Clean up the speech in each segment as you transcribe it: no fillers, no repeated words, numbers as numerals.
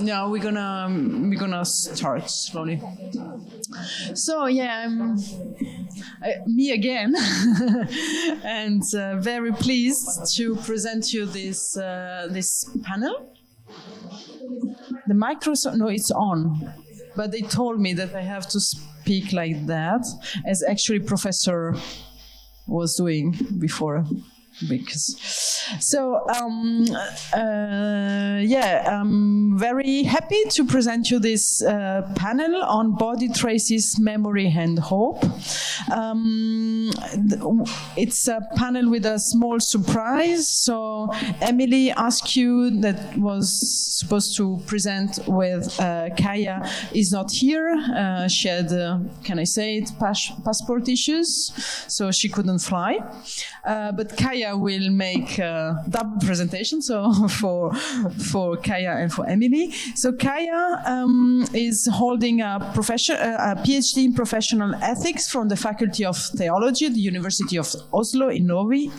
Yeah, we're gonna start slowly. So yeah, me again, and very pleased to present you this panel. The microphone, no, it's on, but they told me that I have to speak like that, as actually Professor was doing before. Because so I'm very happy to present you this panel on body traces, memory and hope. It's a panel with a small surprise. So Emily Askew, that was supposed to present with Kaia, is not here. She had, can I say it, passport issues, so she couldn't fly. But Kaia will make a double presentation, so for Kaia and for Emily. So Kaia is holding a PhD in professional ethics from the Faculty of Theology at the University of Oslo in Norway,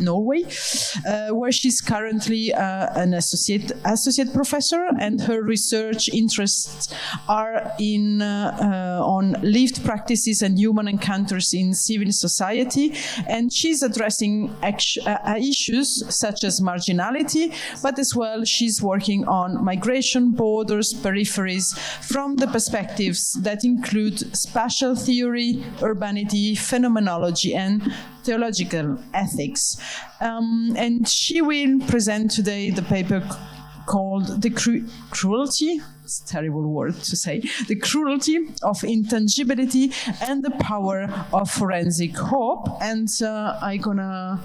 where she's currently an associate professor, and her research interests are on lived practices and human encounters in civil society, and she's addressing issues such as marginality, but as well she's working on migration, borders, peripheries, from the perspectives that include spatial theory, urbanity, phenomenology, and theological ethics. And she will present today the paper called The Cruelty, it's a terrible word to say, The Cruelty of Intangibility and the Power of Forensic Hope. And I'm gonna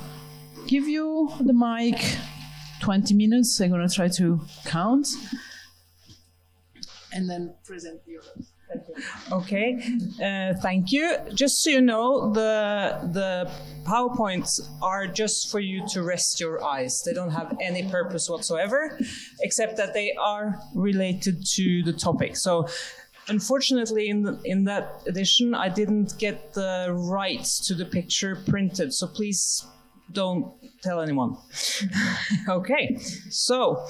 give you the mic, 20 minutes. I'm gonna try to count and then present yours. Thank you. Okay, thank you. Just so you know, the PowerPoints are just for you to rest your eyes. They don't have any purpose whatsoever, except that they are related to the topic. So unfortunately, in that edition, I didn't get the rights to the picture printed, so please don't tell anyone. Okay, so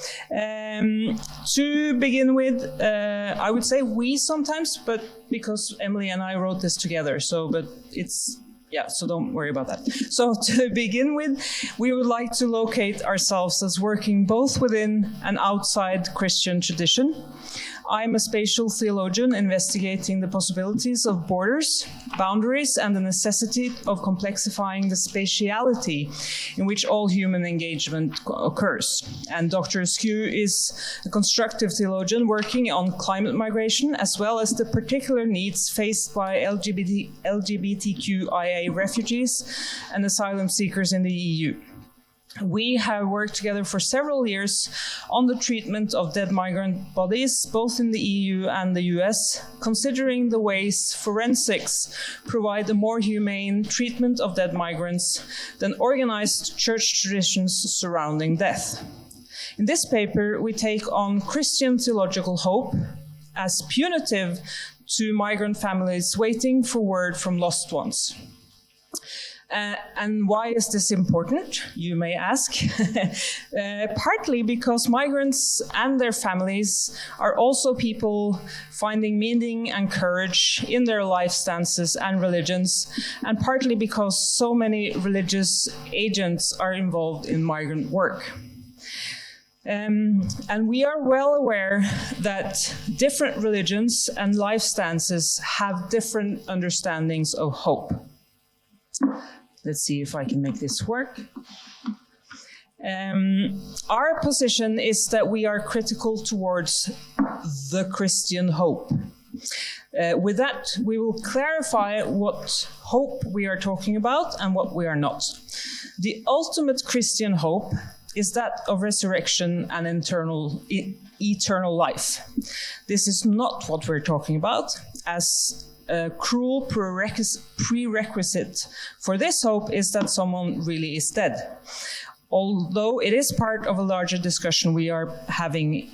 to begin with, I would say we sometimes, but because Emily and I wrote this together, so don't worry about that. So to begin with, we would like to locate ourselves as working both within and outside Christian tradition. I'm a spatial theologian investigating the possibilities of borders, boundaries, and the necessity of complexifying the spatiality in which all human engagement occurs. And Dr. Askew is a constructive theologian working on climate migration, as well as the particular needs faced by LGBTQIA refugees and asylum seekers in the EU. We have worked together for several years on the treatment of dead migrant bodies, both in the EU and the US, considering the ways forensics provide a more humane treatment of dead migrants than organized church traditions surrounding death. In this paper, we take on Christian theological hope as punitive to migrant families waiting for word from lost ones. And why is this important, you may ask? Partly because migrants and their families are also people finding meaning and courage in their life stances and religions, and partly because so many religious agents are involved in migrant work. And we are well aware that different religions and life stances have different understandings of hope. Let's see if I can make this work. Our position is that we are critical towards the Christian hope. With that, we will clarify what hope we are talking about and what we are not. The ultimate Christian hope is that of resurrection and eternal life. This is not what we're talking about, as a cruel prerequisite for this hope is that someone really is dead. Although it is part of a larger discussion we are having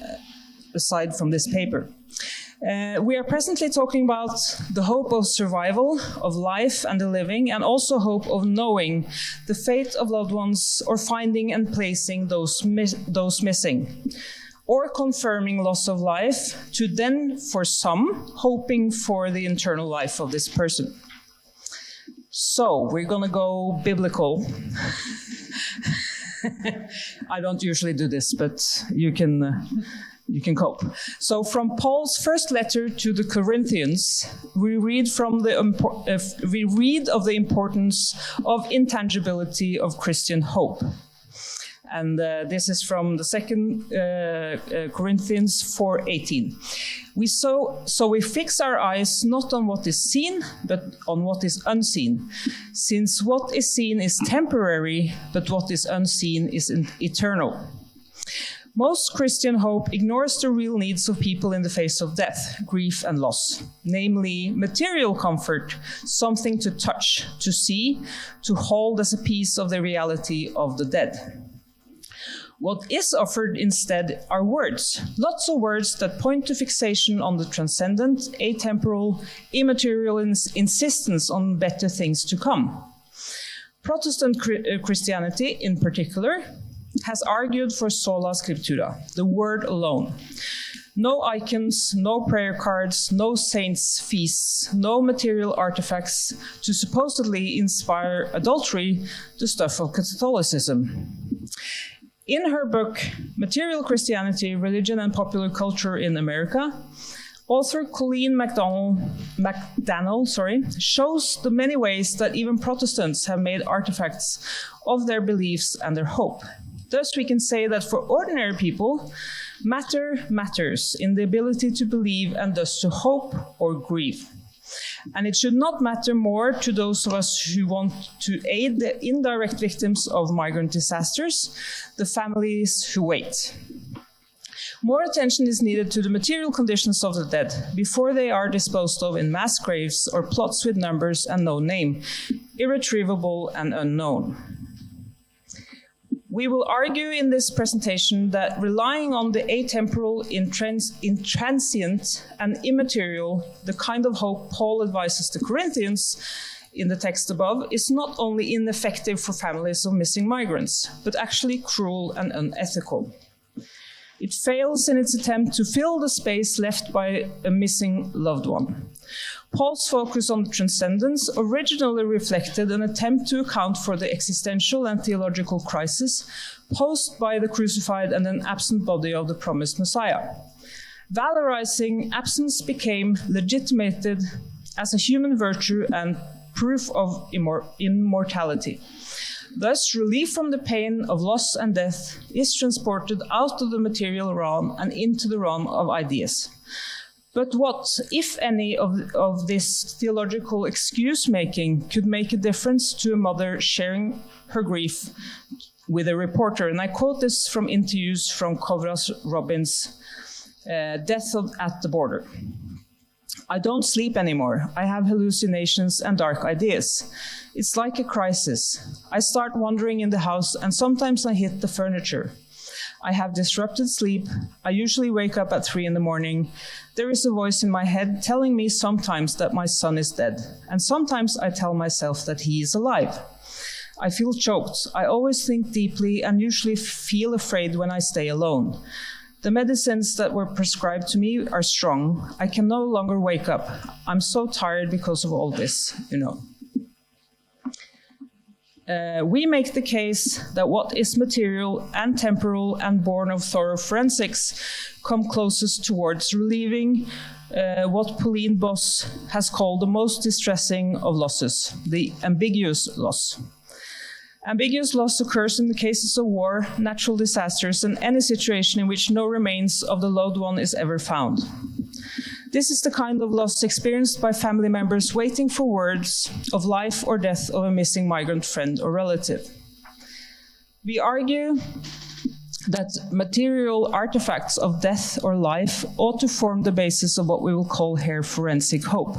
aside from this paper. We are presently talking about the hope of survival, of life and the living, and also hope of knowing the fate of loved ones or finding and placing those missing. or confirming loss of life, to then, for some, hoping for the eternal life of this person. So, we're going to go biblical. I don't usually do this, but you can cope. So from Paul's first letter to the Corinthians, we read of the importance of intangibility of Christian hope. And this is from the 2 Corinthians 4:18. So we fix our eyes not on what is seen, but on what is unseen. Since what is seen is temporary, but what is unseen is eternal. Most Christian hope ignores the real needs of people in the face of death, grief, and loss, namely material comfort, something to touch, to see, to hold as a piece of the reality of the dead. What is offered instead are words, lots of words that point to fixation on the transcendent, atemporal, immaterial insistence on better things to come. Protestant Christianity, in particular, has argued for sola scriptura, the word alone. No icons, no prayer cards, no saints' feasts, no material artifacts to supposedly inspire adultery, the stuff of Catholicism. In her book, Material Christianity, Religion and Popular Culture in America, author Colleen McDaniel shows the many ways that even Protestants have made artifacts of their beliefs and their hope. Thus, we can say that for ordinary people, matter matters in the ability to believe and thus to hope or grieve. And it should not matter more to those of us who want to aid the indirect victims of migrant disasters, the families who wait. More attention is needed to the material conditions of the dead before they are disposed of in mass graves or plots with numbers and no name, irretrievable and unknown. We will argue in this presentation that relying on the atemporal, intransient, and immaterial, the kind of hope Paul advises the Corinthians in the text above, is not only ineffective for families of missing migrants, but actually cruel and unethical. It fails in its attempt to fill the space left by a missing loved one. Paul's focus on transcendence originally reflected an attempt to account for the existential and theological crisis posed by the crucified and an absent body of the promised Messiah. Valorizing absence became legitimated as a human virtue and proof of immortality. Thus, relief from the pain of loss and death is transported out of the material realm and into the realm of ideas. But what, if any, of this theological excuse-making could make a difference to a mother sharing her grief with a reporter? And I quote this from interviews from Kovras Robin's Death at the Border. I don't sleep anymore. I have hallucinations and dark ideas. It's like a crisis. I start wandering in the house and sometimes I hit the furniture. I have disrupted sleep. I usually wake up at 3 in the morning. There is a voice in my head telling me sometimes that my son is dead, and sometimes I tell myself that he is alive. I feel choked. I always think deeply and usually feel afraid when I stay alone. The medicines that were prescribed to me are strong. I can no longer wake up. I'm so tired because of all this, We make the case that what is material and temporal and born of thorough forensics come closest towards relieving what Pauline Boss has called the most distressing of losses, the ambiguous loss. Ambiguous loss occurs in the cases of war, natural disasters, and any situation in which no remains of the loved one is ever found. This is the kind of loss experienced by family members waiting for words of life or death of a missing migrant friend or relative. We argue that material artifacts of death or life ought to form the basis of what we will call here forensic hope.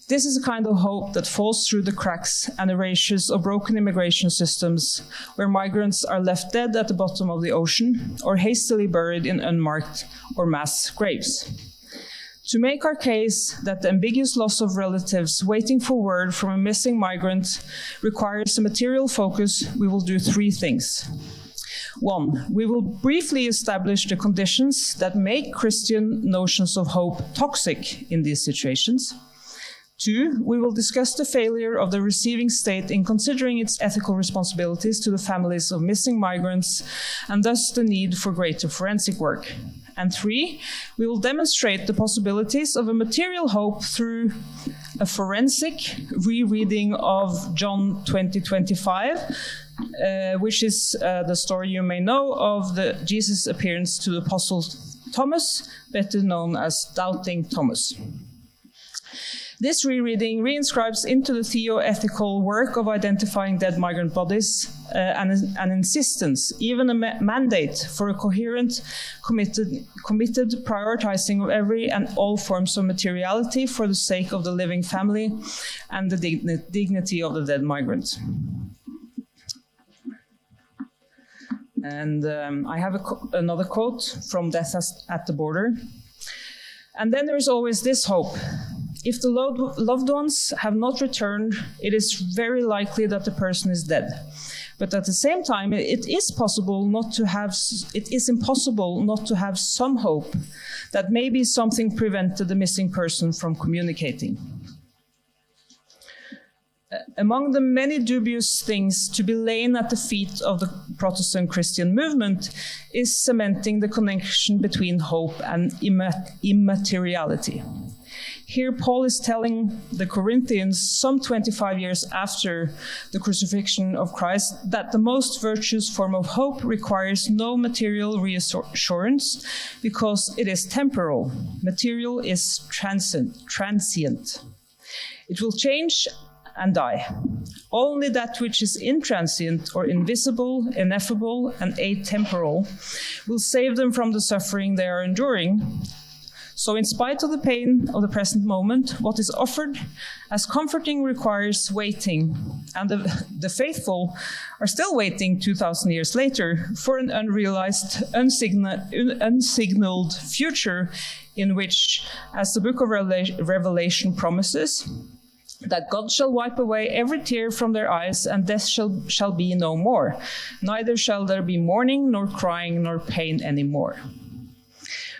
This is a kind of hope that falls through the cracks and erasures of broken immigration systems, where migrants are left dead at the bottom of the ocean or hastily buried in unmarked or mass graves. To make our case that the ambiguous loss of relatives waiting for word from a missing migrant requires a material focus, we will do 3 things. 1. We will briefly establish the conditions that make Christian notions of hope toxic in these situations. 2. We will discuss the failure of the receiving state in considering its ethical responsibilities to the families of missing migrants, and thus the need for greater forensic work. And 3. We will demonstrate the possibilities of a material hope through a forensic rereading of John 20:25, which is the story you may know of Jesus' appearance to the Apostle Thomas, better known as Doubting Thomas. This rereading reinscribes into the theo-ethical work of identifying dead migrant bodies an insistence, even a mandate, for a coherent, committed prioritizing of every and all forms of materiality for the sake of the living family and the dignity of the dead migrant. And I have another quote from Death at the Border. And then there is always this hope. If the loved ones have not returned, it is very likely that the person is dead. But at the same time, it is impossible not to have some hope that maybe something prevented the missing person from communicating. Among the many dubious things to be laid at the feet of the Protestant Christian movement is cementing the connection between hope and immateriality. Here Paul is telling the Corinthians, some 25 years after the crucifixion of Christ, that the most virtuous form of hope requires no material reassurance because it is temporal. Material is transient. It will change and die. Only that which is intransient or invisible, ineffable, and atemporal will save them from the suffering they are enduring. So in spite of the pain of the present moment, what is offered as comforting requires waiting. And the faithful are still waiting 2,000 years later for an unrealized, unsignaled future in which, as the book of Revelation promises, that God shall wipe away every tear from their eyes, and death shall be no more. Neither shall there be mourning, nor crying, nor pain anymore.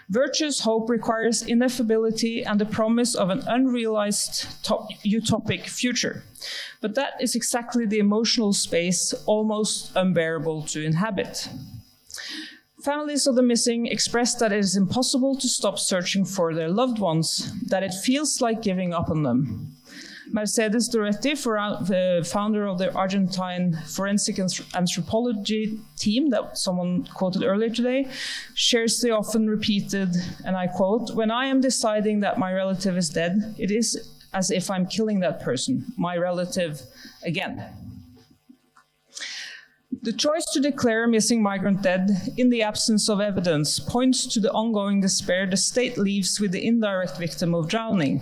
Virtuous hope requires ineffability and the promise of an unrealized utopic future. But that is exactly the emotional space almost unbearable to inhabit. Families of the missing express that it is impossible to stop searching for their loved ones, that it feels like giving up on them. Mercedes Doretti, founder of the Argentine forensic anthropology team that someone quoted earlier today, shares the often repeated, and I quote, "When I am deciding that my relative is dead, it is as if I'm killing that person, my relative, again." The choice to declare a missing migrant dead in the absence of evidence points to the ongoing despair the state leaves with the indirect victim of drowning.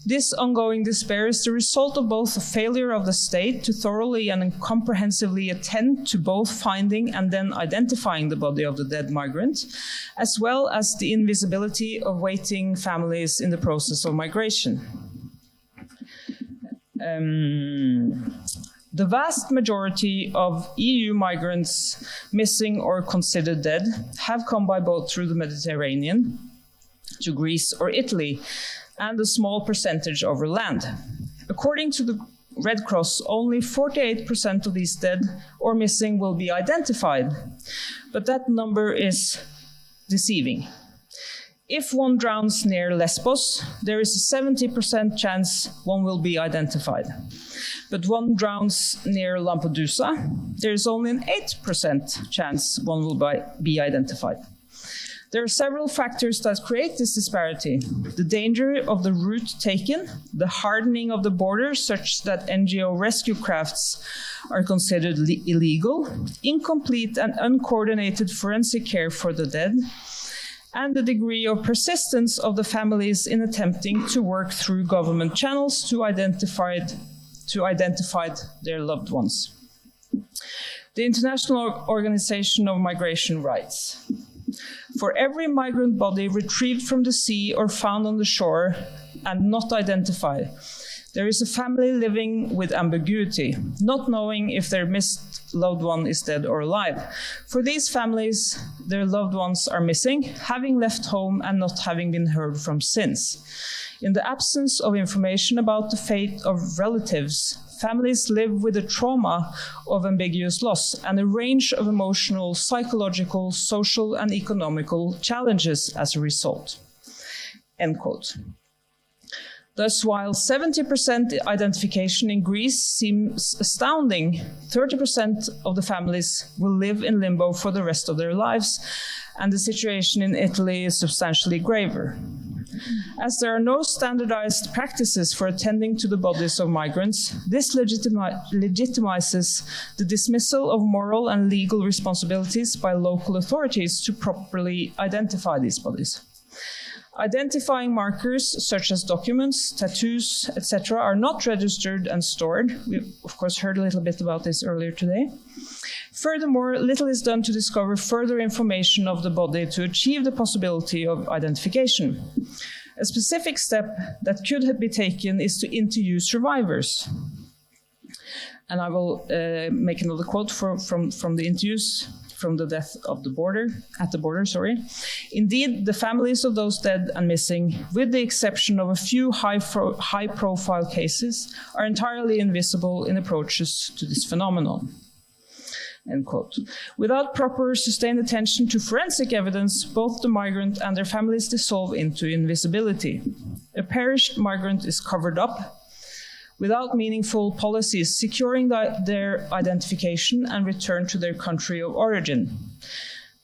This ongoing despair is the result of both the failure of the state to thoroughly and comprehensively attend to both finding and then identifying the body of the dead migrant, as well as the invisibility of waiting families in the process of migration. The vast majority of EU migrants missing or considered dead have come by boat through the Mediterranean to Greece or Italy, and a small percentage over land. According to the Red Cross, only 48% of these dead or missing will be identified, but that number is deceiving. If one drowns near Lesbos, there is a 70% chance one will be identified. But one drowns near Lampedusa, there is only an 8% chance one will be identified. There are several factors that create this disparity. The danger of the route taken, the hardening of the border such that NGO rescue crafts are considered illegal, incomplete and uncoordinated forensic care for the dead, and the degree of persistence of the families in attempting to work through government channels to identify their loved ones. The International Organization of Migration writes, "For every migrant body retrieved from the sea or found on the shore and not identified, There is a family living with ambiguity, not knowing if their missed loved one is dead or alive. For these families, their loved ones are missing, having left home and not having been heard from since. In the absence of information about the fate of relatives, families live with the trauma of ambiguous loss and a range of emotional, psychological, social, and economical challenges as a result. End quote. Thus, while 70% identification in Greece seems astounding, 30% of the families will live in limbo for the rest of their lives, and the situation in Italy is substantially graver. As there are no standardized practices for attending to the bodies of migrants, this legitimizes the dismissal of moral and legal responsibilities by local authorities to properly identify these bodies. Identifying markers such as documents, tattoos, etc. are not registered and stored. We, of course, heard a little bit about this earlier today. Furthermore, little is done to discover further information of the body to achieve the possibility of identification. A specific step that could be taken is to interview survivors. And I will make another quote from the interviews from the death of the border, at the border, sorry. Indeed, the families of those dead and missing, with the exception of a few high-profile cases, are entirely invisible in approaches to this phenomenon. End quote. Without proper sustained attention to forensic evidence, both the migrant and their families dissolve into invisibility. A perished migrant is covered up without meaningful policies securing their identification and return to their country of origin.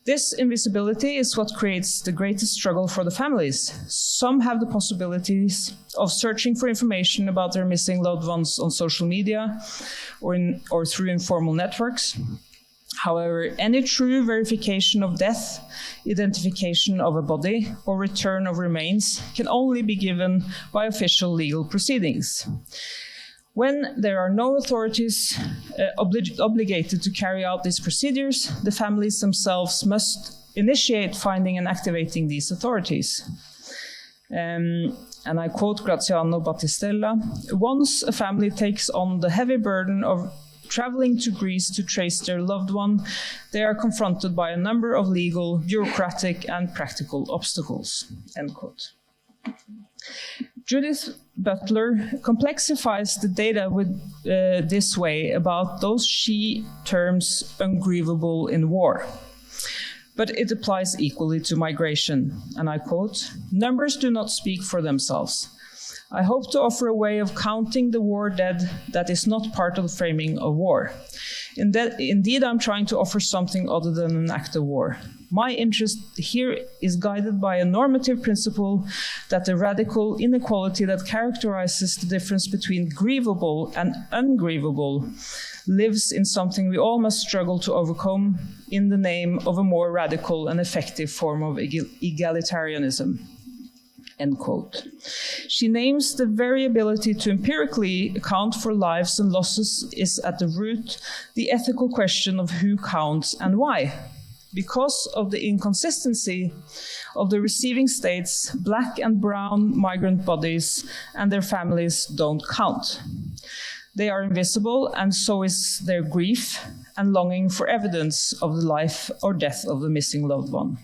This invisibility is what creates the greatest struggle for the families. Some have the possibilities of searching for information about their missing loved ones on social media or through informal networks. However, any true verification of death, identification of a body, or return of remains can only be given by official legal proceedings. When there are no authorities obligated to carry out these procedures, the families themselves must initiate finding and activating these authorities. And I quote Graziano Battistella, "Once a family takes on the heavy burden of traveling to Greece to trace their loved one, they are confronted by a number of legal, bureaucratic, and practical obstacles." End quote. Judith Butler complexifies the data with this way about those she terms ungrievable in war. But it applies equally to migration. And I quote, "Numbers do not speak for themselves. I hope to offer a way of counting the war dead that is not part of the framing of war. Indeed, I'm trying to offer something other than an act of war. My interest here is guided by a normative principle that the radical inequality that characterizes the difference between grievable and ungrievable lives in something we all must struggle to overcome in the name of a more radical and effective form of egalitarianism." End quote. She names the variability to empirically account for lives and losses is at the root the ethical question of who counts and why. Because of the inconsistency of the receiving states, black and brown migrant bodies and their families don't count. They are invisible, and so is their grief and longing for evidence of the life or death of the missing loved one.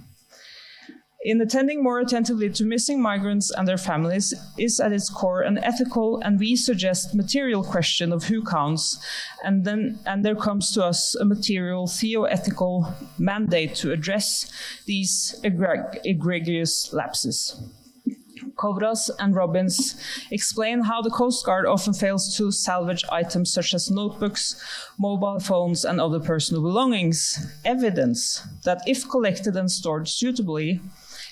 In attending more attentively to missing migrants and their families is at its core an ethical and, we suggest, material question of who counts, and there comes to us a material theoethical mandate to address these egregious lapses. Kovras and Robbins explain how the Coast Guard often fails to salvage items such as notebooks, mobile phones, and other personal belongings, evidence that, if collected and stored suitably,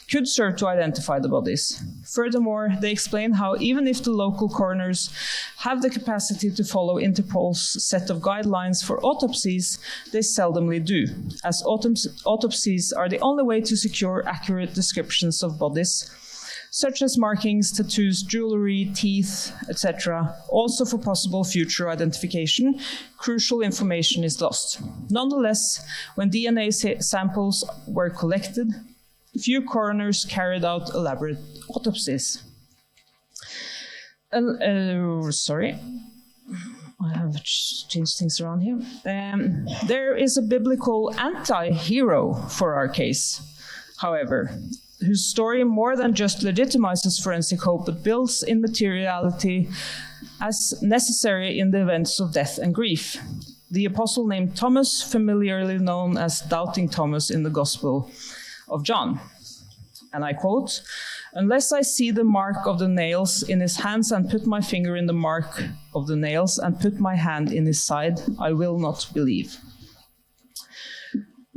could serve to identify the bodies. Furthermore, they explain how even if the local coroners have the capacity to follow Interpol's set of guidelines for autopsies, they seldomly do, as autopsies are the only way to secure accurate descriptions of bodies, such as markings, tattoos, jewelry, teeth, etc. Also for possible future identification, crucial information is lost. Nonetheless, when DNA samples were collected, few coroners carried out elaborate autopsies. Sorry. I have changed things around here. There is a biblical anti-hero for our case, however, whose story more than just legitimizes forensic hope, but builds in materiality as necessary in the events of death and grief. The apostle named Thomas, familiarly known as Doubting Thomas in the Gospel of John. And I quote, "Unless I see the mark of the nails in his hands and put my finger in the mark of the nails and put my hand in his side, I will not believe."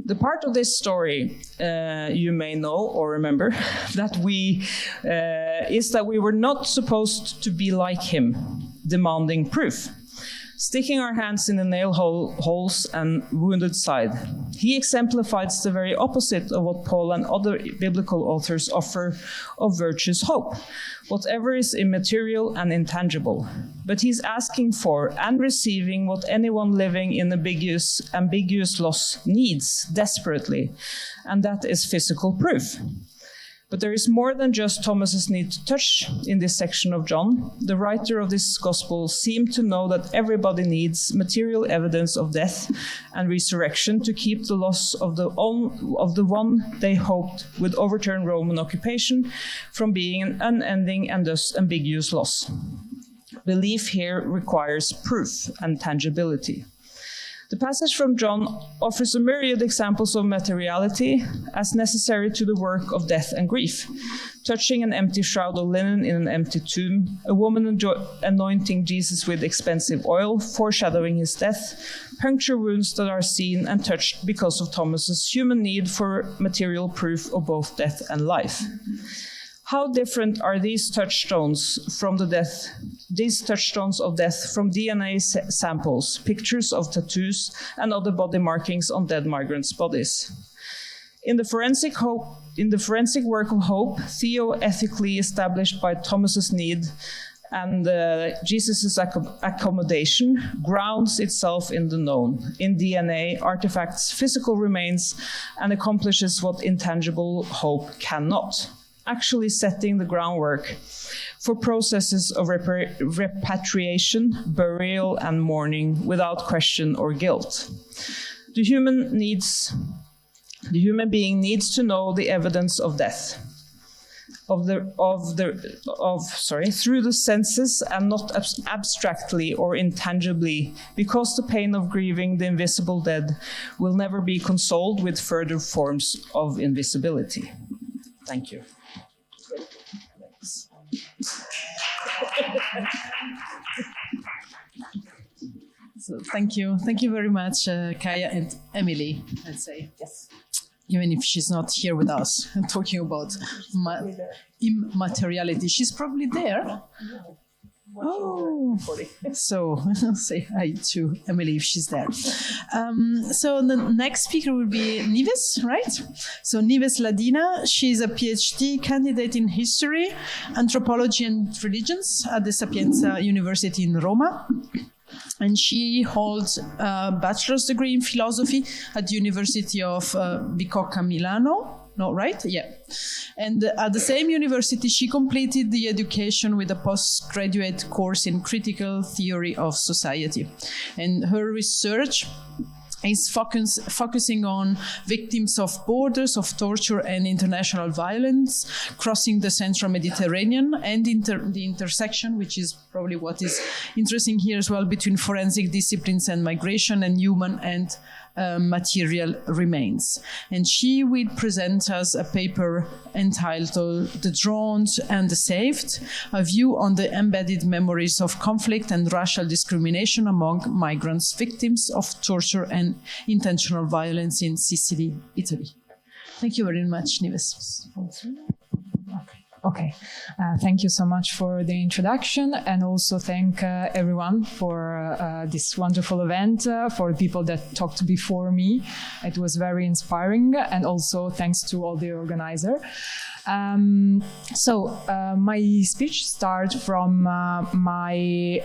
The part of this story you may know or remember that is that we were not supposed to be like him, demanding proof, sticking our hands in the nail holes and wounded side. He exemplifies the very opposite of what Paul and other biblical authors offer of virtuous hope, whatever is immaterial and intangible. But he's asking for and receiving what anyone living in ambiguous loss needs desperately, and that is physical proof. But there is more than just Thomas's need to touch in this section of John. The writer of this gospel seemed to know that everybody needs material evidence of death and resurrection to keep the loss of the one they hoped would overturn Roman occupation from being an unending and thus ambiguous loss. Belief here requires proof and tangibility. The passage from John offers a myriad examples of materiality as necessary to the work of death and grief. Touching an empty shroud of linen in an empty tomb, a woman anointing Jesus with expensive oil, foreshadowing his death, puncture wounds that are seen and touched because of Thomas's human need for material proof of both death and life. How different are these touchstones of death from DNA samples, pictures of tattoos, and other body markings on dead migrants' bodies? In the forensic work of hope, theoethically established by Thomas's need and Jesus' accommodation, grounds itself in the known, in DNA, artifacts, physical remains, and accomplishes what intangible hope cannot, actually setting the groundwork for processes of repatriation, burial, and mourning without question or guilt. The human being needs to know the evidence of death, through the senses and not abstractly or intangibly, because the pain of grieving the invisible dead will never be consoled with further forms of invisibility. Thank you. So thank you very much, Kaia and Emily, I'd say. Yes. Even if she's not here with us, talking about immateriality, she's probably there. Oh, so say hi to Emily if she's there. So the next speaker will be Nives, right? So Nives Ladina, she's a PhD candidate in history, anthropology and religions at the Sapienza University in Roma. And she holds a bachelor's degree in philosophy at the University of Bicocca, Milano. No, right? Yeah. And at the same university, she completed the education with a postgraduate course in critical theory of society. And her research is focusing on victims of borders, of torture and international violence, crossing the central Mediterranean, and the intersection, which is probably what is interesting here as well, between forensic disciplines and migration and human and material remains. And she will present us a paper entitled "The Drowned and the Saved, a view on the embedded memories of conflict and racial discrimination among migrants, victims of torture and intentional violence in Sicily, Italy." Thank you very much, Nives. Okay, thank you so much for the introduction, and also thank everyone for this wonderful event, for the people that talked before me. It was very inspiring, and also thanks to all the organizers. My speech starts from my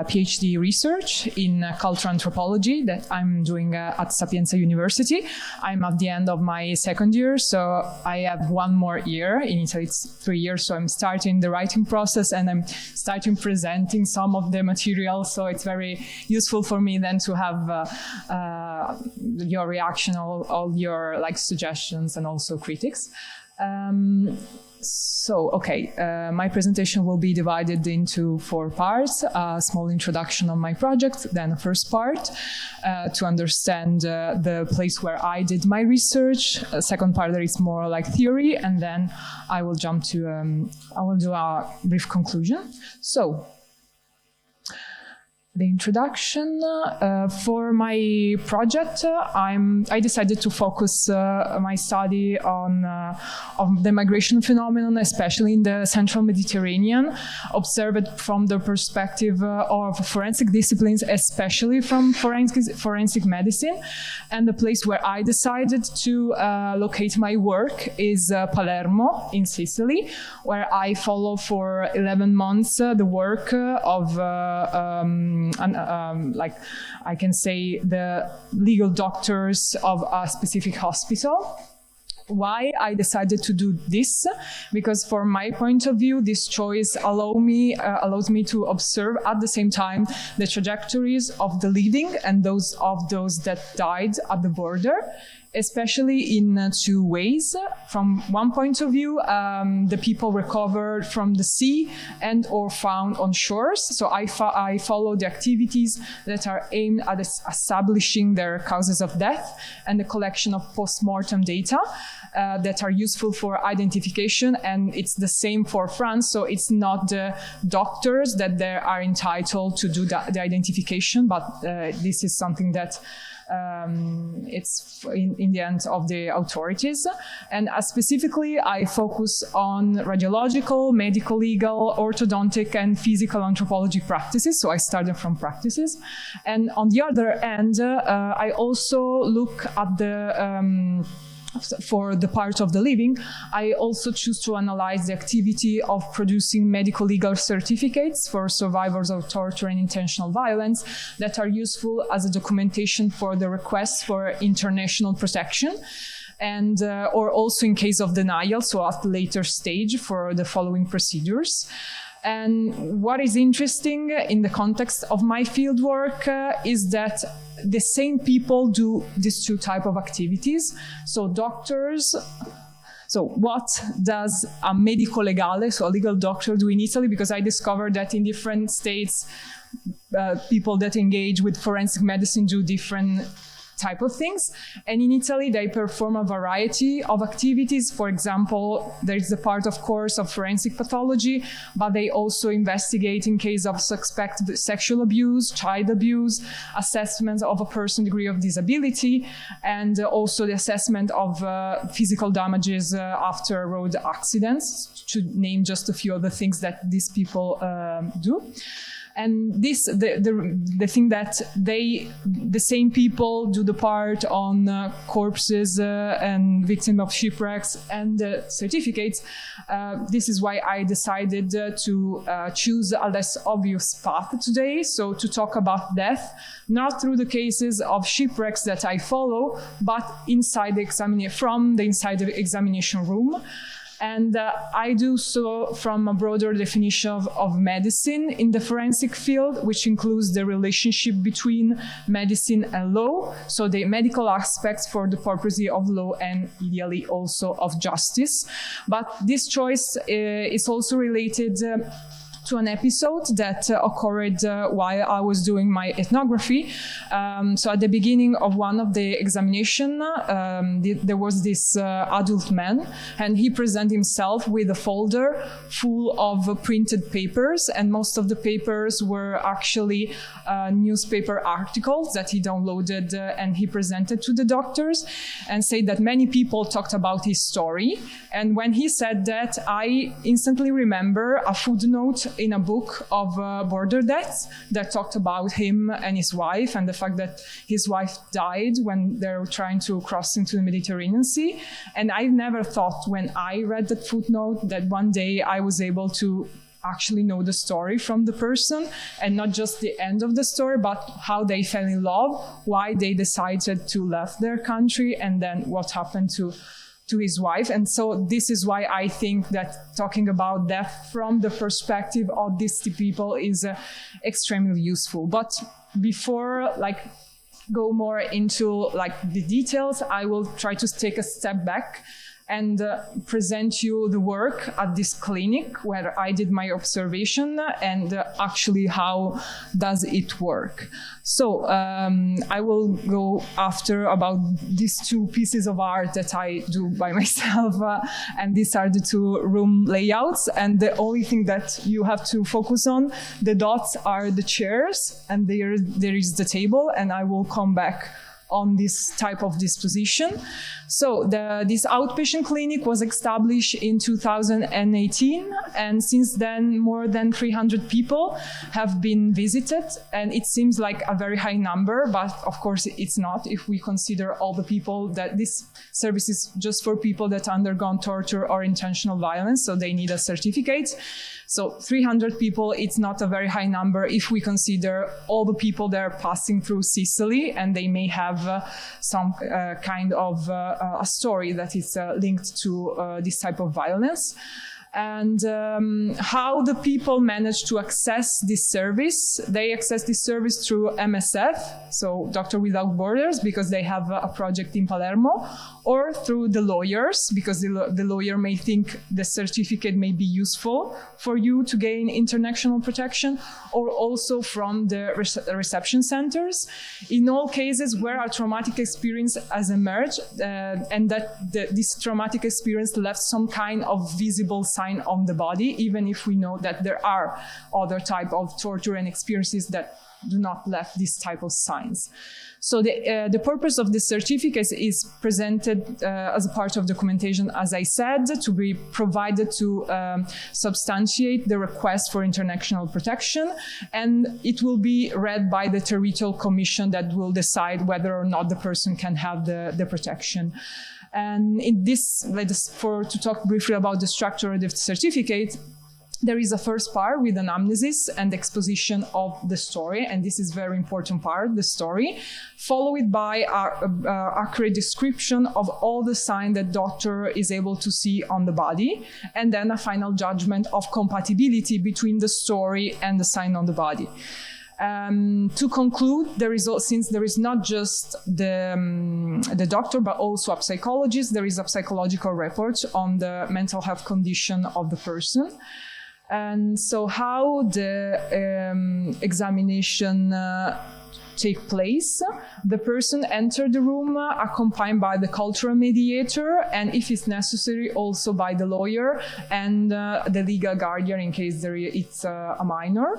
PhD research in cultural anthropology that I'm doing at Sapienza University. I'm at the end of my second year, so I have one more year. In Italy, it's 3 years, so I'm starting the writing process and I'm starting presenting some of the material. So it's very useful for me then to have your reaction, all your suggestions and also critics. My presentation will be divided into 4 parts: a small introduction on my project, then a first part to understand the place where I did my research, a second part that is more like theory, and then I will jump to, I will do a brief conclusion. So, the introduction. For my project, I decided to focus my study on the migration phenomenon, especially in the central Mediterranean, observed from the perspective of forensic disciplines, especially from forensic medicine. And the place where I decided to locate my work is Palermo in Sicily, where I follow for 11 months the work of I can say the legal doctors of a specific hospital. Why I decided to do this? Because from my point of view, this choice allows me to observe at the same time the trajectories of the living and those that died at the border, especially in 2 ways. From one point of view, the people recovered from the sea and or found on shores. So I follow the activities that are aimed at establishing their causes of death and the collection of post-mortem data that are useful for identification. And it's the same for France. So it's not the doctors that they are entitled to do the identification, but this is something that it's in the hands of the authorities. And specifically, I focus on radiological, medical, legal, orthodontic, and physical anthropology practices. So I started from practices. And on the other hand, I also look at for the part of the living, I also choose to analyze the activity of producing medical legal certificates for survivors of torture and intentional violence that are useful as a documentation for the requests for international protection, and or also in case of denial, so at the later stage for the following procedures. And what is interesting in the context of my fieldwork is that the same people do these 2 types of activities. So doctors. So what does a medico legale, so a legal doctor, do in Italy? Because I discovered that in different states, people that engage with forensic medicine do different type of things. And in Italy, they perform a variety of activities. For example, there is the part, of course, of forensic pathology, but they also investigate in case of suspected sexual abuse, child abuse, assessment of a person's degree of disability, and also the assessment of physical damages after road accidents, to name just a few of the things that these people do. And this, the thing that the same people do the part on corpses and victims of shipwrecks and certificates. This is why I decided to choose a less obvious path today. So to talk about death, not through the cases of shipwrecks that I follow, but inside the examination room. And I do so from a broader definition of medicine in the forensic field, which includes the relationship between medicine and law, so the medical aspects for the purposes of law and ideally also of justice. But this choice is also related to an episode that occurred while I was doing my ethnography. So at the beginning of one of the examination, there was this adult man, and he presented himself with a folder full of printed papers, and most of the papers were actually newspaper articles that he downloaded and he presented to the doctors, and said that many people talked about his story. And when he said that, I instantly remember a footnote in a book of border deaths that talked about him and his wife and the fact that his wife died when they were trying to cross into the Mediterranean Sea. And I never thought when I read that footnote that one day I was able to actually know the story from the person, and not just the end of the story, but how they fell in love, why they decided to leave their country, and then what happened to his wife. And so this is why I think that talking about death from the perspective of these two people is extremely useful. But before go more into the details, I will try to take a step back and present you the work at this clinic where I did my observation and actually how does it work. So I will go after about these two pieces of art that I do by myself, and these are the two room layouts, and the only thing that you have to focus on, the dots are the chairs, and there is the table, and I will come back on this type of disposition. So this outpatient clinic was established in 2018, and since then more than 300 people have been visited, and it seems like a very high number, but of course it's not if we consider all the people that this service is just for people that undergone torture or intentional violence, so they need a certificate. So 300 people, it's not a very high number if we consider all the people that are passing through Sicily, and they may have some kind of a story that is linked to this type of violence. And how the people manage to access this service. They access this service through MSF, so Doctor Without Borders, because they have a project in Palermo, or through the lawyers, because the lawyer may think the certificate may be useful for you to gain international protection, or also from the reception centers. In all cases where a traumatic experience has emerged and that this traumatic experience left some kind of visible sign on the body, even if we know that there are other type of torture and experiences that do not left this type of signs. So the purpose of this certificate is presented as a part of documentation, as I said, to be provided to substantiate the request for international protection, and it will be read by the territorial commission that will decide whether or not the person can have the protection. And in this, to talk briefly about the structure of the certificate, there is a first part with an anamnesis and exposition of the story, and this is very important part, the story, followed by an accurate description of all the signs that doctor is able to see on the body, and then a final judgment of compatibility between the story and the sign on the body. To conclude, since there is not just the doctor, but also a psychologist, there is a psychological report on the mental health condition of the person. And so how the examination take place, the person enter the room accompanied by the cultural mediator, and if it's necessary also by the lawyer and the legal guardian in case it's a minor,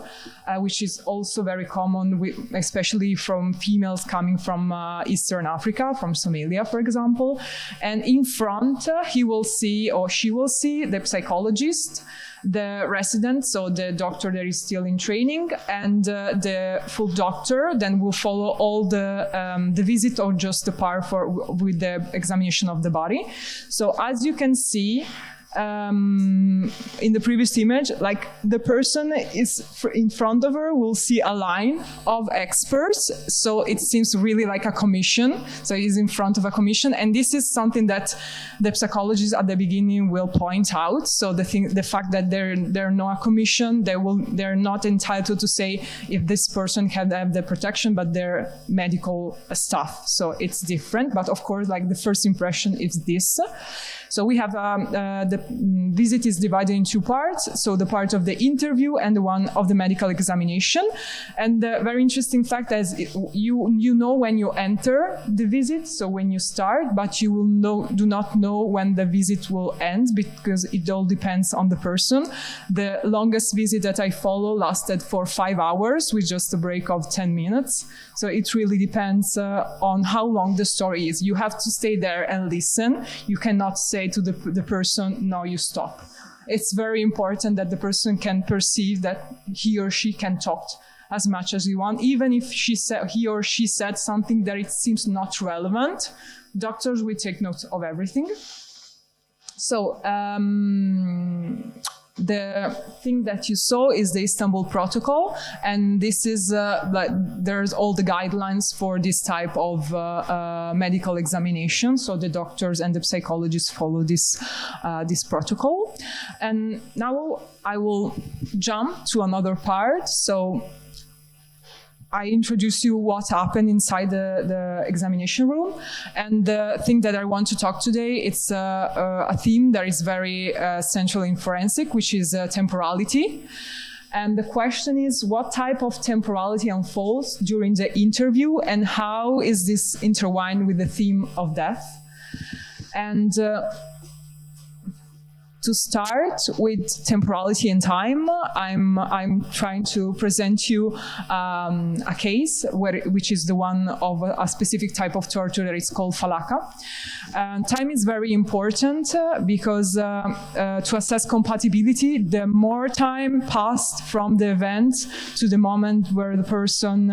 which is also very common, especially from females coming from Eastern Africa, from Somalia, for example. And in front, he will see or she will see the psychologist, the resident, so the doctor that is still in training, and the full doctor then will follow all the visit or just the part with the examination of the body. So as you can see, in the previous image, the person is in front of her will see a line of experts. So it seems really like a commission. So he's in front of a commission. And this is something that the psychologists at the beginning will point out. So the fact that they're not a commission, they're not entitled to say if this person can have the protection, but they're medical staff. So it's different. But of course, the first impression is this. So we have the visit is divided in two parts. So the part of the interview and the one of the medical examination. And the very interesting fact is you know when you enter the visit, so when you start, but you will do not know when the visit will end because it all depends on the person. The longest visit that I follow lasted for 5 hours with just a break of 10 minutes. So it really depends on how long the story is. You have to stay there and listen. You cannot say to the person, no, you stop. it's very important that the person can perceive that he or she can talk as much as you want, even if he or she said something that it seems not relevant. Doctors will take note of everything. So the thing that you saw is the Istanbul Protocol, and this is there's all the guidelines for this type of medical examination. So the doctors and the psychologists follow this protocol. And now I will jump to another part. So I introduce you what happened inside the examination room. And the thing that I want to talk today, it's a theme that is very central in forensic, which is temporality. And the question is, what type of temporality unfolds during the interview, and how is this intertwined with the theme of death? And to start with temporality and time, I'm trying to present you a case which is the one of a specific type of torture that is called falaka. Time is very important because to assess compatibility, the more time passed from the event to the moment where the person,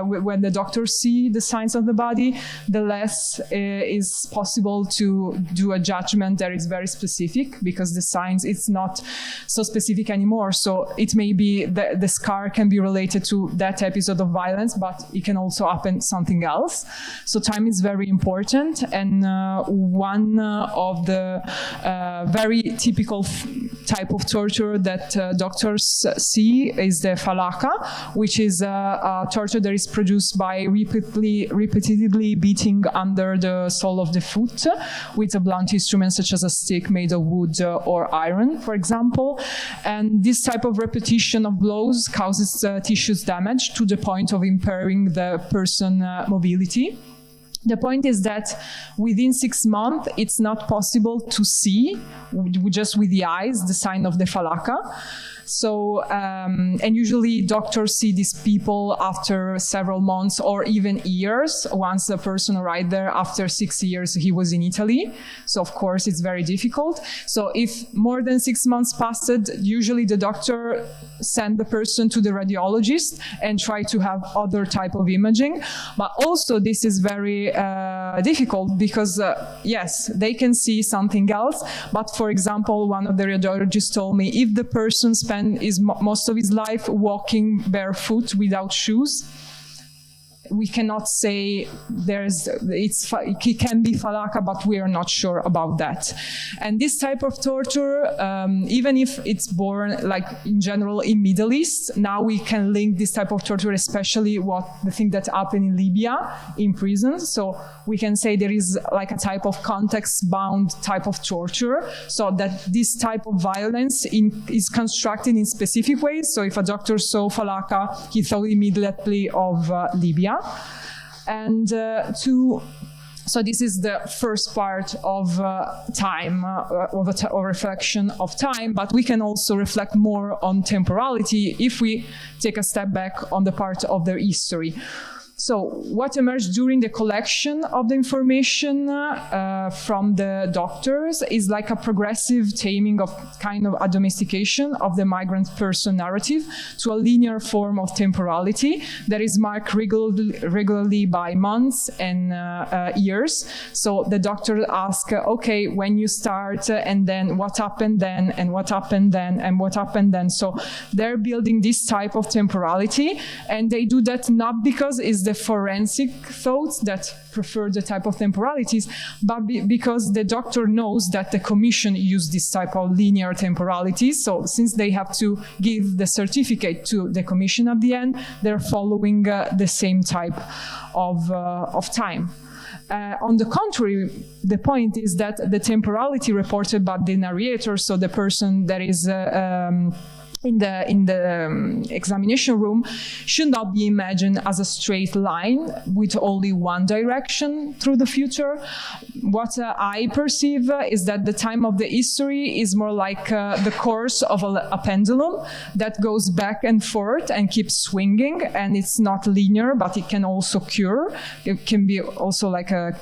when the doctors see the signs of the body, the less is possible to do a judgment that is very specific, because the signs, it's not so specific anymore. So it may be that the scar can be related to that episode of violence, but it can also happen something else. So time is very important. And one of the very typical type of torture that doctors see is the falaka, which is a torture that is produced by repeatedly beating under the sole of the foot with a blunt instrument such as a stick made of wood or iron, for example. And this type of repetition of blows causes tissue damage to the point of impairing the person's mobility. The point is that within 6 months, it's not possible to see, just with the eyes, the sign of the falaka. So, and usually doctors see these people after several months or even years. Once the person arrived there, after 6 years, he was in Italy. So, of course, it's very difficult. So if more than 6 months passed, usually the doctor send the person to the radiologist and try to have other type of imaging. But also this is very difficult because, yes, they can see something else. But for example, one of the radiologists told me, if the person spends most of his life walking barefoot without shoes, we cannot say it can be falaka, but we are not sure about that. And this type of torture, even if it's born like in general in Middle East, now we can link this type of torture, especially the thing that happened in Libya in prisons. So we can say there is like a type of context-bound type of torture, so that this type of violence is constructed in specific ways. So if a doctor saw falaka, he thought immediately of Libya. And so this is the first part of time, or reflection of time, but we can also reflect more on temporality if we take a step back on the part of their history. So what emerged during the collection of the information from the doctors is like a progressive taming of kind of a domestication of the migrant person narrative to a linear form of temporality that is marked regularly by months and years. So the doctor asks, okay, when you start, and then what happened then, and what happened then, and what happened then. So they're building this type of temporality, and they do that not because it's the forensic thoughts that prefer the type of temporalities, but because the doctor knows that the commission used this type of linear temporalities. So since they have to give the certificate to the commission at the end, they're following the same type of time. On the contrary, the point is that the temporality reported by the narrator, so the person that is in the examination room should not be imagined as a straight line with only one direction through the future. What I perceive is that the time of the history is more like the course of a pendulum that goes back and forth and keeps swinging, and it's not linear, but it can also curve. It can be also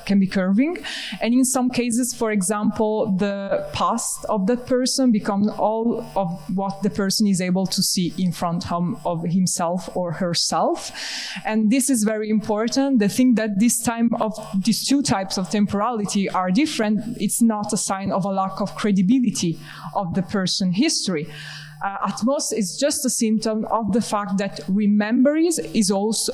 can be curving. And in some cases, for example, the past of that person becomes all of what the person is able to see in front of himself or herself. And this is very important. The thing that these two types of temporality are different, it's not a sign of a lack of credibility of the person's history. At most, it's just a symptom of the fact that remembering is always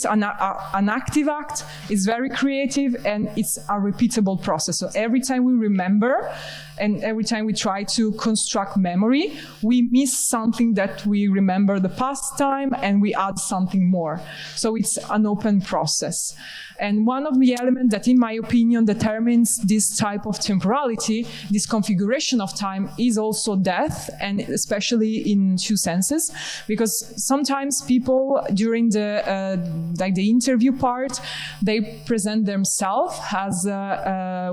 an active act. It's very creative, and it's a repeatable process. So every time we remember, and every time we try to construct memory, we miss something that we remember the past time, and we add something more. So it's an open process. And one of the elements that, in my opinion, determines this type of temporality, this configuration of time, is also death, and especially in two senses, because sometimes people during the interview part, they present themselves as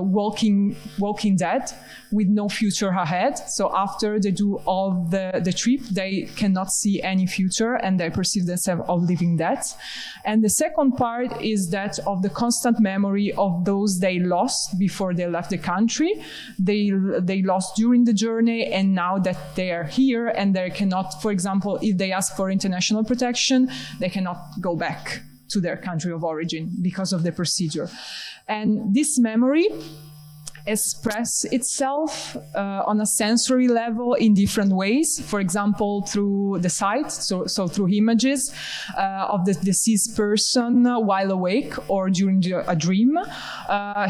walking dead with no future ahead. So after they do all the trip, they cannot see any future, and they perceive themselves of living dead. And the second part is that of the constant memory of those they lost before they left the country. They lost during the journey, and now that they are here and they cannot, for example, if they ask for international protection, they cannot go back to their country of origin because of the procedure. And this memory express itself on a sensory level in different ways. For example, through the sight, so through images of the deceased person while awake or during a dream.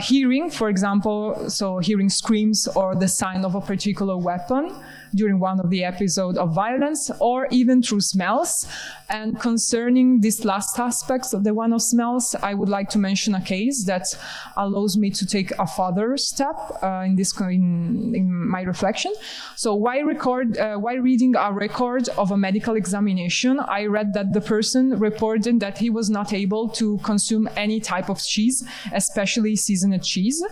Hearing, for example, so hearing screams or the sound of a particular weapon during one of the episodes of violence, or even through smells. And concerning this last aspect of the one of smells, I would like to mention a case that allows me to take a further step in my reflection. So while reading a record of a medical examination, I read that the person reported that he was not able to consume any type of cheese, especially seasoned cheese.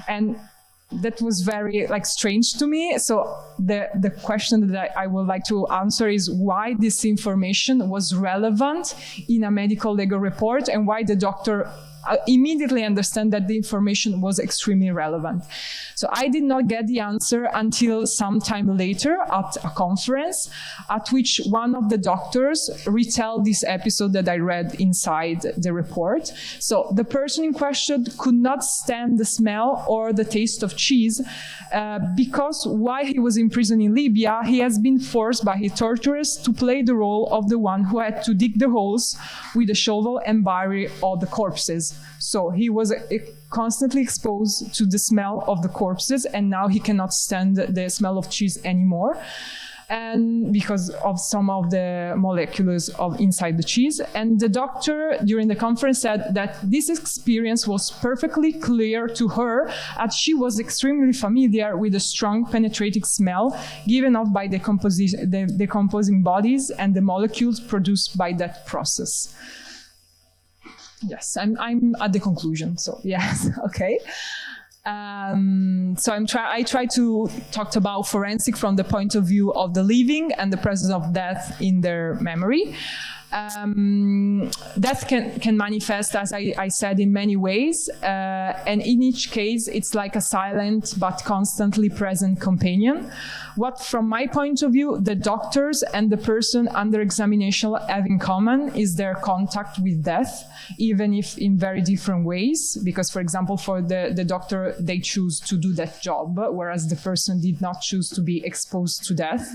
And that was very strange to me. So the question that I would like to answer is why this information was relevant in a medical legal report, and why the doctor immediately understand that the information was extremely relevant. So I did not get the answer until some time later at a conference at which one of the doctors retell this episode that I read inside the report. So the person in question could not stand the smell or the taste of cheese because while he was in prison in Libya, he has been forced by his torturers to play the role of the one who had to dig the holes with a shovel and bury all the corpses. So he was constantly exposed to the smell of the corpses, and now he cannot stand the smell of cheese anymore, and because of some of the molecules of inside the cheese. And the doctor during the conference said that this experience was perfectly clear to her, as she was extremely familiar with the strong penetrating smell given off by the decomposing bodies and the molecules produced by that process. Yes, I'm at the conclusion. So yes, okay. So I try to talk about forensic from the point of view of the living and the presence of death in their memory. Death can manifest, as I said, in many ways, and in each case it's like a silent but constantly present companion. What, from my point of view, the doctors and the person under examination have in common is their contact with death, even if in very different ways, because, for example, for the doctor, they choose to do that job, whereas the person did not choose to be exposed to death.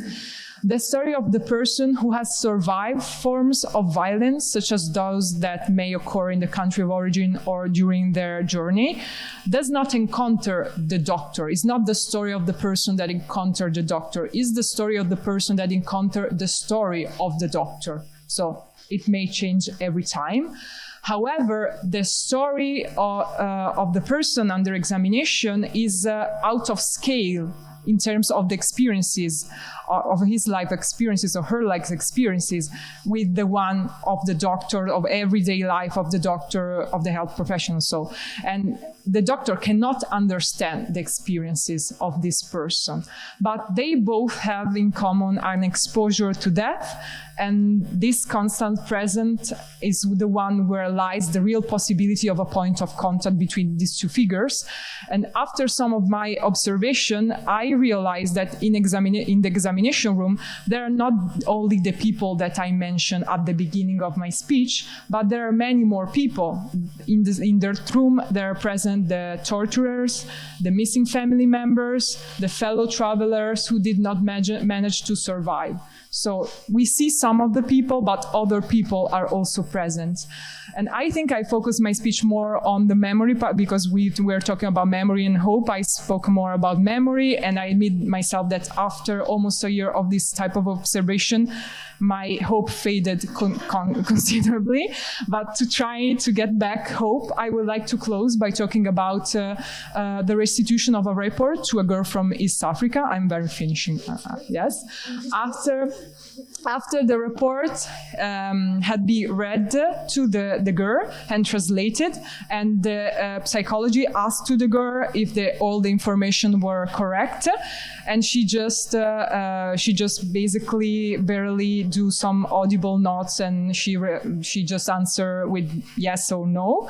The story of the person who has survived forms of violence, such as those that may occur in the country of origin or during their journey, does not encounter the doctor. It's not the story of the person that encountered the doctor. It's the story of the person that encountered the story of the doctor. So it may change every time. However, the story of the person under examination is out of scale in terms of the experiences of his life experiences or her life experiences with the one of the doctor, of everyday life of the doctor, of the health professional. So, and the doctor cannot understand the experiences of this person, but they both have in common an exposure to death, and this constant present is the one where lies the real possibility of a point of contact between these two figures. And after some of my observation, I realized that in the examination room, there are not only the people that I mentioned at the beginning of my speech, but there are many more people. In that room, there are present the torturers, the missing family members, the fellow travelers who did not manage to survive. So we see some of the people, but other people are also present. And I think I focus my speech more on the memory part, because we were talking about memory and hope. I spoke more about memory, and I admit myself that after almost a year of this type of observation, my hope faded considerably. But to try to get back hope, I would like to close by talking about the restitution of a report to a girl from East Africa. I'm very finishing, yes. After the report had been read to the girl and translated, and the psychology asked to the girl if all the information were correct, and she just basically barely do some audible notes, and she just answer with yes or no.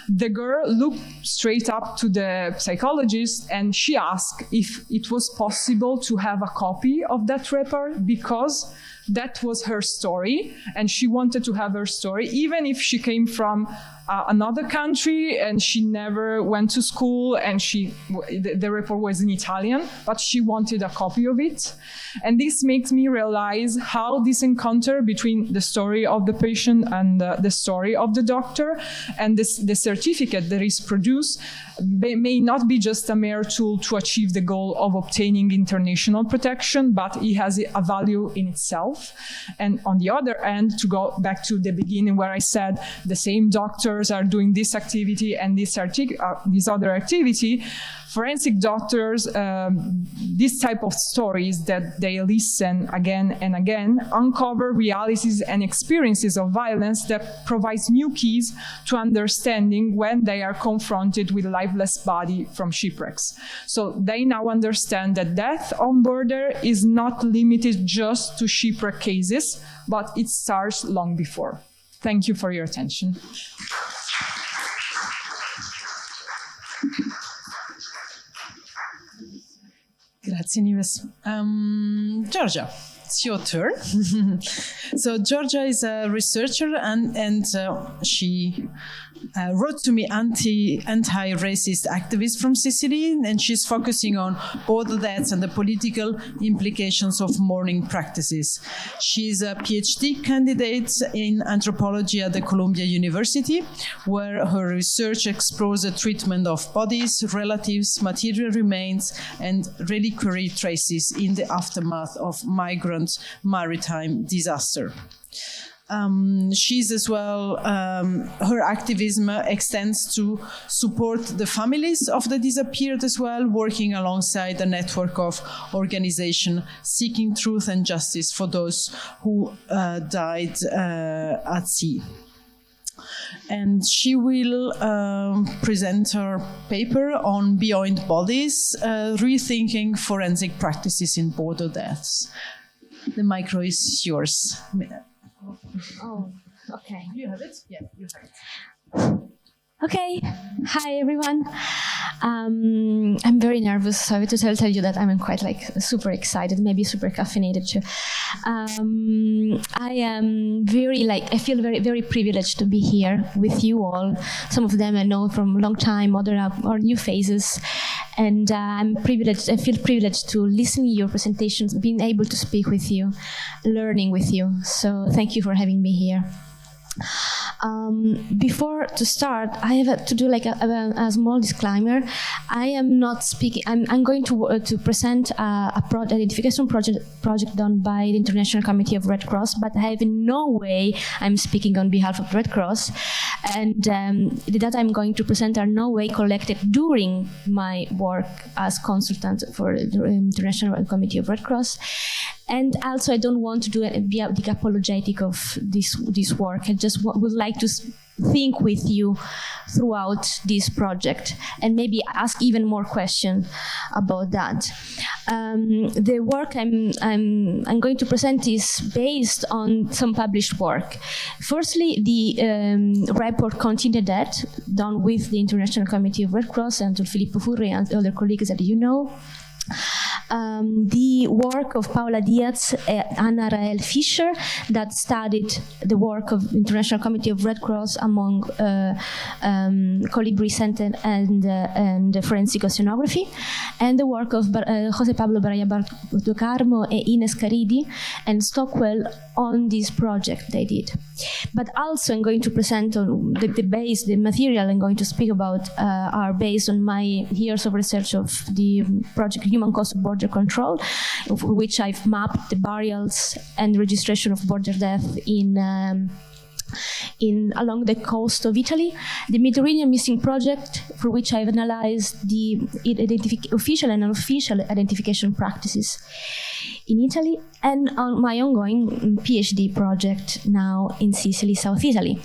The girl looked straight up to the psychologist, and she asked if it was possible to have a copy of that report, because that was her story, and she wanted to have her story, even if she came from another country and she never went to school, and the report was in Italian, but she wanted a copy of it. And this makes me realize how this encounter between the story of the patient and the story of the doctor and the certificate that is produced may not be just a mere tool to achieve the goal of obtaining international protection, but it has a value in itself. And on the other end, to go back to the beginning where I said the same doctors are doing this activity and this other activity, forensic doctors, this type of stories that they listen again and again, uncover realities and experiences of violence that provides new keys to understanding when they are confronted with lifeless body from shipwrecks. So they now understand that death on border is not limited just to shipwreck cases, but it starts long before. Thank you for your attention. Grazie, Nives. Giorgia, it's your turn. So Giorgia is a researcher, and she wrote to me anti-racist activist from Sicily, and she's focusing on border deaths and the political implications of mourning practices. She's a PhD candidate in anthropology at the Columbia University, where her research explores the treatment of bodies, relatives, material remains, and reliquary traces in the aftermath of migrant maritime disaster. She's as well, her activism extends to support the families of the disappeared as well, working alongside a network of organizations seeking truth and justice for those who died at sea. And she will present her paper on Beyond Bodies, Rethinking Forensic Practices in Border Deaths. The micro is yours. Oh, okay. You have it? Yeah, you have it. Okay. Hi, everyone. I'm very nervous, so I have to tell you that I'm quite super excited, maybe super caffeinated too. I am I feel very, very privileged to be here with you all. Some of them I know from a long time, other are new faces. And I feel privileged to listen to your presentations, being able to speak with you, learning with you. So thank you for having me here. Before to start, I have to do a small disclaimer. I am not speaking. I'm going to present an identification project done by the International Committee of Red Cross, but I have in no way I'm speaking on behalf of Red Cross, and the data I'm going to present are no way collected during my work as consultant for the International Committee of Red Cross. And also, I don't want to be the apologetic of this work. I just would like to think with you throughout this project and maybe ask even more questions about that. The work I'm going to present is based on some published work. Firstly, the report Continue That, done with the International Committee of Red Cross and Filippo Furri and other colleagues that you know. The work of Paula Diaz and Anna Rael Fischer that studied the work of International Committee of Red Cross among Colibri Center and Forensic Oceanography, and the work of Jose Pablo Baraya do Carmo and Ines Caridi and Stockwell on this project they did. But also I'm going to present on the material I'm going to speak about are based on my years of research of the project Human Cost of Border Control, for which I've mapped the burials and registration of border death along the coast of Italy, the Mediterranean Missing Project, for which I've analyzed the official and unofficial identification practices in Italy, and on my ongoing PhD project now in Sicily, South Italy.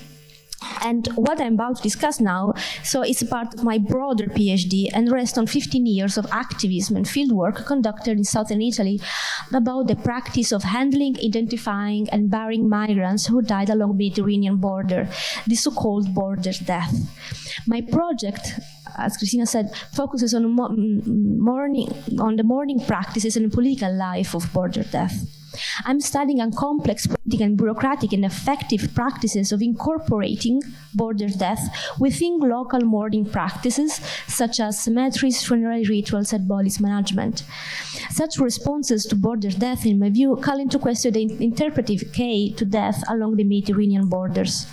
And what I'm about to discuss now, so it's part of my broader PhD and rests on 15 years of activism and fieldwork conducted in southern Italy about the practice of handling, identifying, and burying migrants who died along the Mediterranean border, the so-called border death. My project, as Cristina said, focuses on the mourning practices and political life of border death. I'm studying on complex political and bureaucratic and effective practices of incorporating border death within local mourning practices, such as cemeteries, funerary rituals, and bodies management. Such responses to border death, in my view, call into question the interpretive key to death along the Mediterranean borders.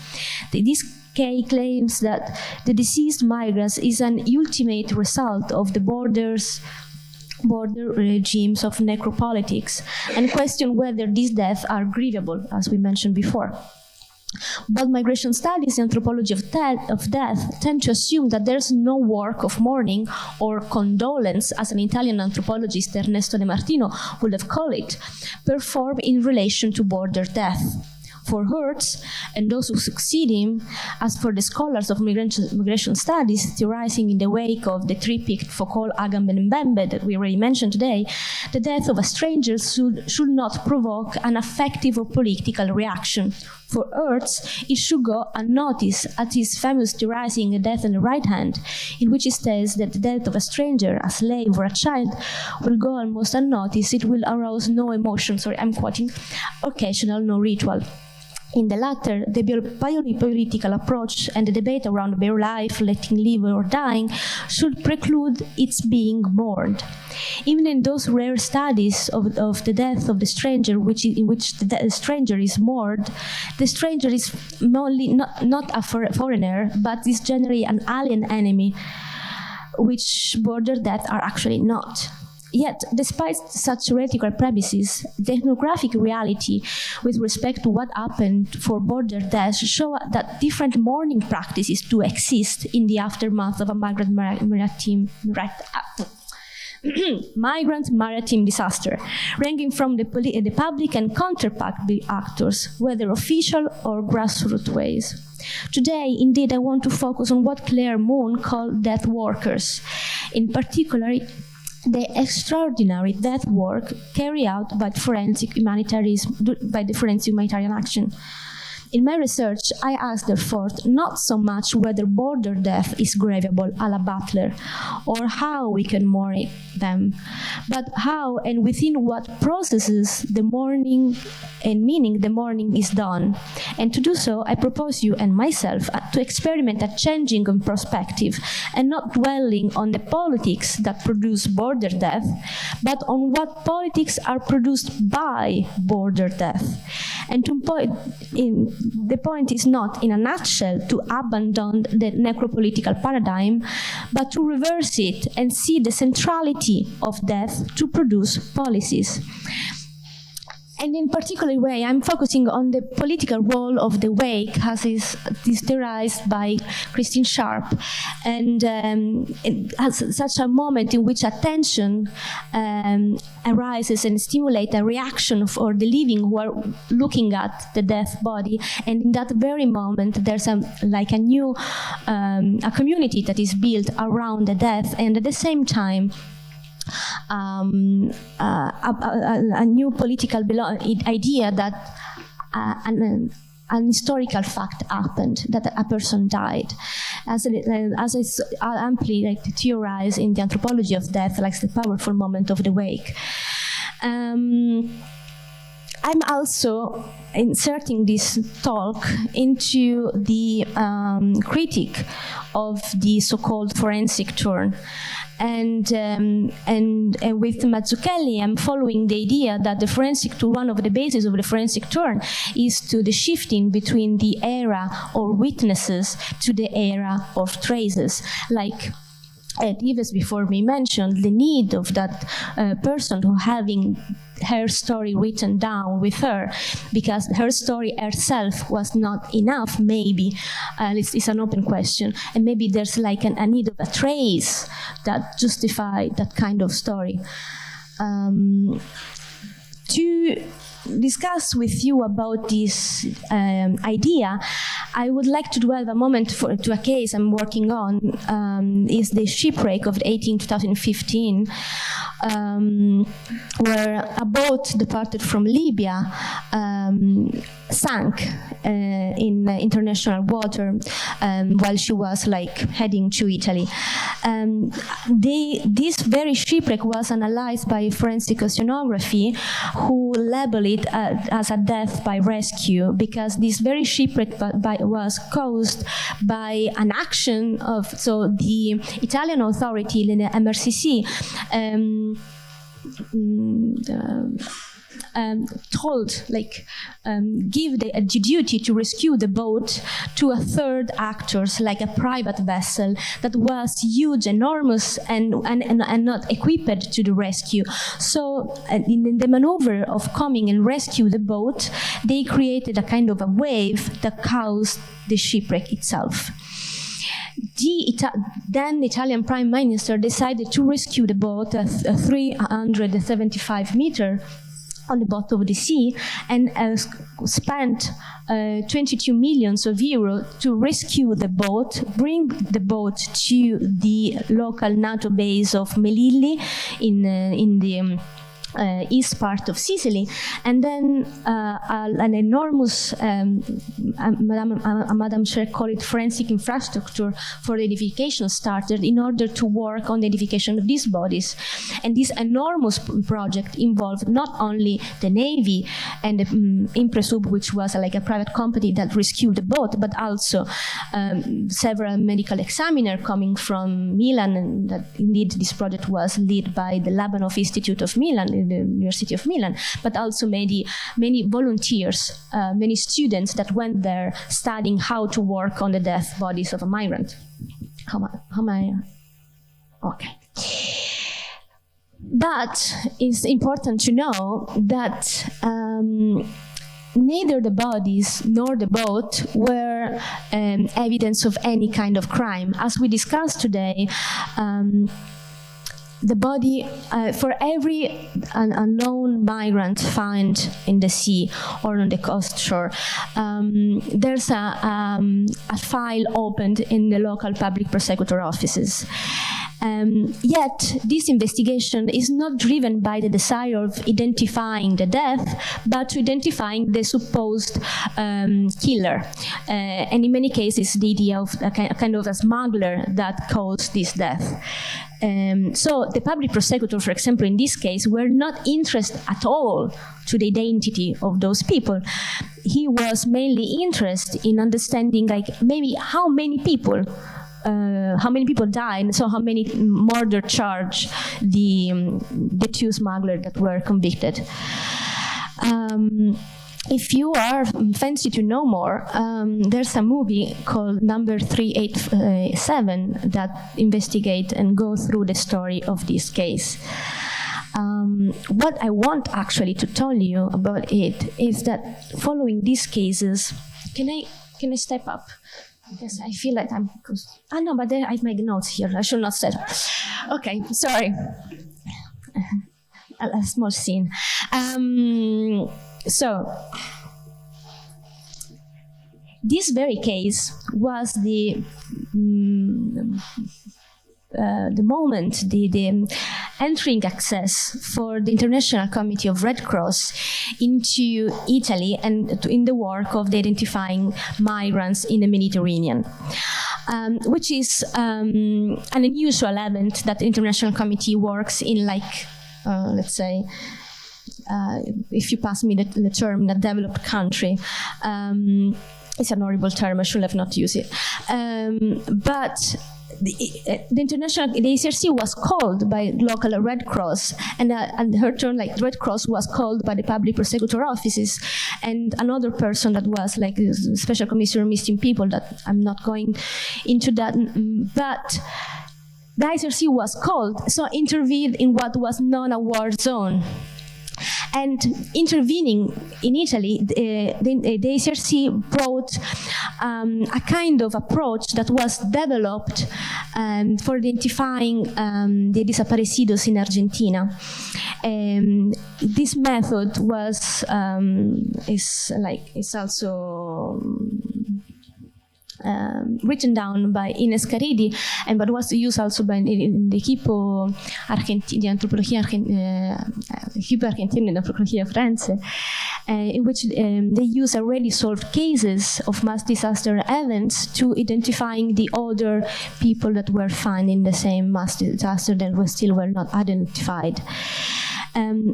This Kay claims that the deceased migrants is an ultimate result of the border regimes of necropolitics, and question whether these deaths are grievable, as we mentioned before. But migration studies and anthropology of death tend to assume that there's no work of mourning or condolence, as an Italian anthropologist, Ernesto De Martino, would have called it, performed in relation to border death. For Hertz and those who succeed him, as for the scholars of migration studies theorizing in the wake of the triptych Foucault, Agamben, and Mbembe that we already mentioned today, the death of a stranger should not provoke an affective or political reaction. For Hertz, it should go unnoticed, at his famous theorizing A Death on the Right Hand, in which he says that the death of a stranger, a slave, or a child will go almost unnoticed. It will arouse no emotion, I'm quoting, occasional, no ritual. In the latter, the biopolitical approach and the debate around bare life, letting live or dying, should preclude its being mourned. Even in those rare studies of the death of the stranger, in which the stranger is mourned, the stranger is not a foreigner, but is generally an alien enemy, which border deaths are actually not. Yet, despite such theoretical premises, the ethnographic reality with respect to what happened for border deaths show that different mourning practices do exist in the aftermath of a migrant maritime disaster, ranging from the public and counter-public actors, whether official or grassroots ways. Today, indeed, I want to focus on what Claire Moon called death workers, in particular, the extraordinary death work carried out by the forensic humanitarian action. In my research, I asked, therefore, not so much whether border death is grievable a la Butler, or how we can mourn them, but how and within what processes the mourning and meaning the mourning is done. And to do so, I propose you and myself to experiment a changing of perspective and not dwelling on the politics that produce border death, but on what politics are produced by border death. And the point is not, in a nutshell, to abandon the necropolitical paradigm, but to reverse it and see the centrality of death to produce policies. And in particular way, I'm focusing on the political role of the wake, as is theorized by Christine Sharp, and as such a moment in which attention arises and stimulates a reaction for the living who are looking at the dead body, and in that very moment, there's a new a community that is built around the death, and at the same time, a new political idea that an historical fact happened, that a person died, as is amply theorized in the anthropology of death, like the powerful moment of the wake. I'm also inserting this talk into the critique of the so-called forensic turn. And with Mazzucchelli, I'm following the idea that the forensic turn, one of the bases of the forensic turn, is to the shifting between the era of witnesses to the era of traces. Like Nives before me mentioned, the need of that person who having her story written down with her, because her story herself was not enough, maybe. It's an open question. And maybe there's like a need of a trace that justify that kind of story. To discuss with you about this idea, I would like to dwell a moment to a case I'm working on, is the shipwreck of 2015, where a boat departed from Libya sank in international water while she was heading to Italy. This very shipwreck was analyzed by forensic oceanography, who labeled it as a death by rescue, because this very shipwreck was caused by an action of the Italian authority, the MRCC, told, give the duty to rescue the boat to a third actors, like a private vessel that was huge, enormous, and not equipped to the rescue. So in the maneuver of coming and rescue the boat, they created a kind of a wave that caused the shipwreck itself. Then the Italian Prime Minister decided to rescue the boat at 375 meters on the bottom of the sea, and spent 22 million euros to rescue the boat, bring the boat to the local NATO base of Melilli in the east part of Sicily, and then an enormous, Madam Chair called it forensic infrastructure for the identification started in order to work on the identification of these bodies. And this enormous project involved not only the Navy and the Impresub, which was like a private company that rescued the boat, but also several medical examiners coming from Milan, and that indeed this project was led by the Labanov Institute of Milan, the University of Milan, but also many volunteers, many students that went there studying how to work on the dead bodies of a migrant. Okay. But it's important to know that neither the bodies nor the boat were evidence of any kind of crime. As we discussed today, the body, for every unknown migrant found in the sea or on the coast shore, there's a file opened in the local public prosecutor offices. Yet, this investigation is not driven by the desire of identifying the death, but to identifying the supposed killer. And in many cases, the idea of a kind of a smuggler that caused this death. So the public prosecutor, for example, in this case, were not interested at all to the identity of those people. He was mainly interested in understanding, maybe how many people died, so how many murder charge the two smugglers that were convicted. If you are fancy to know more, there's a movie called Number 387 that investigate and go through the story of this case. what I want actually to tell you about it is that following these cases, can I step up? Because I feel like I'm. No, but there I make notes here. I should not step up. Okay, sorry. A small scene. So this very case was the moment, the entering access for the International Committee of Red Cross into Italy and in the work of identifying migrants in the Mediterranean, which is an unusual event that the International Committee works in, like, let's say, if you pass me the term, in a developed country. It's an horrible term, I should have not used it. But the ICRC was called by local Red Cross, and her turn, like Red Cross, was called by the public prosecutor offices, and another person that was like Special Commissioner Missing People, that I'm not going into that, but the ICRC was called, so intervened in what was known a war zone. And intervening in Italy, the ICRC brought a kind of approach that was developed for identifying the desaparecidos in Argentina. This method was is also written down by Ines Caridi, but was used also by the equipo di antropologia argentina, antropologia forense, in which they use already solved cases of mass disaster events to identifying the other people that were found in the same mass disaster that were not identified.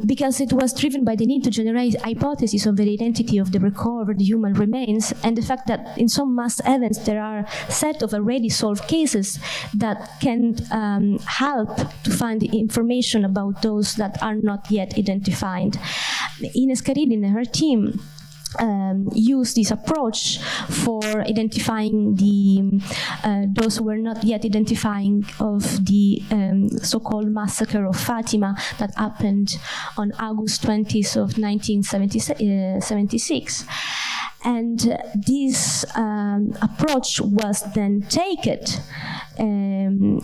Because it was driven by the need to generate hypotheses of the identity of the recovered human remains, and the fact that in some mass events there are a set of already solved cases that can help to find information about those that are not yet identified. Ines Caridi and her team use this approach for identifying those who were not yet identifying of the so-called massacre of Fatima that happened on August 20th of 1976. And this approach was then taken and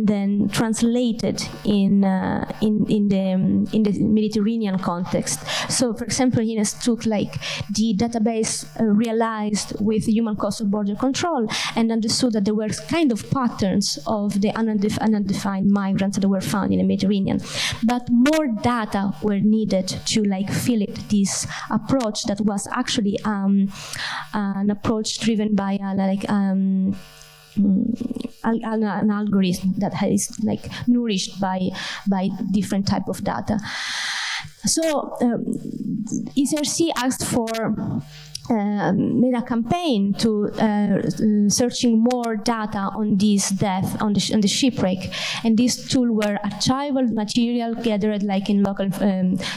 then translated in the Mediterranean context. So, for example, Ines took like the database realized with human cost of border control and understood that there were kind of patterns of the unidentified migrants that were found in the Mediterranean. But more data were needed to like fill it this approach that was actually an approach driven by an algorithm that is like nourished by different type of data. So ICRC asked for made a campaign to searching more data on this death, on the shipwreck, and these tools were archival material gathered like in local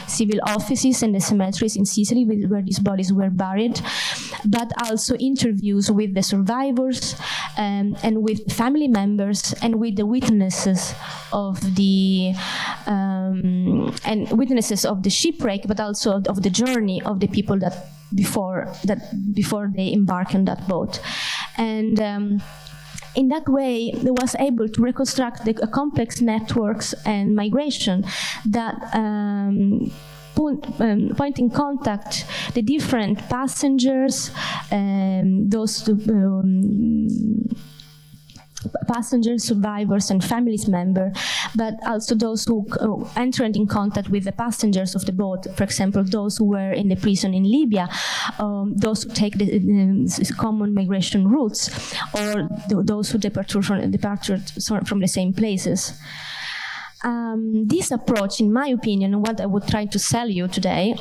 civil offices and the cemeteries in Sicily where these bodies were buried, but also interviews with the survivors and with family members and with the witnesses of the shipwreck, but also of the journey of the people that before they embark on that boat. And in that way, they was able to reconstruct the complex networks and migration that point in contact the different passengers, passengers, survivors, and families members, but also those who entered in contact with the passengers of the boat. For example, those who were in the prison in Libya, those who take the common migration routes, or those who departed from the same places. This approach, in my opinion, and what I would try to sell you today,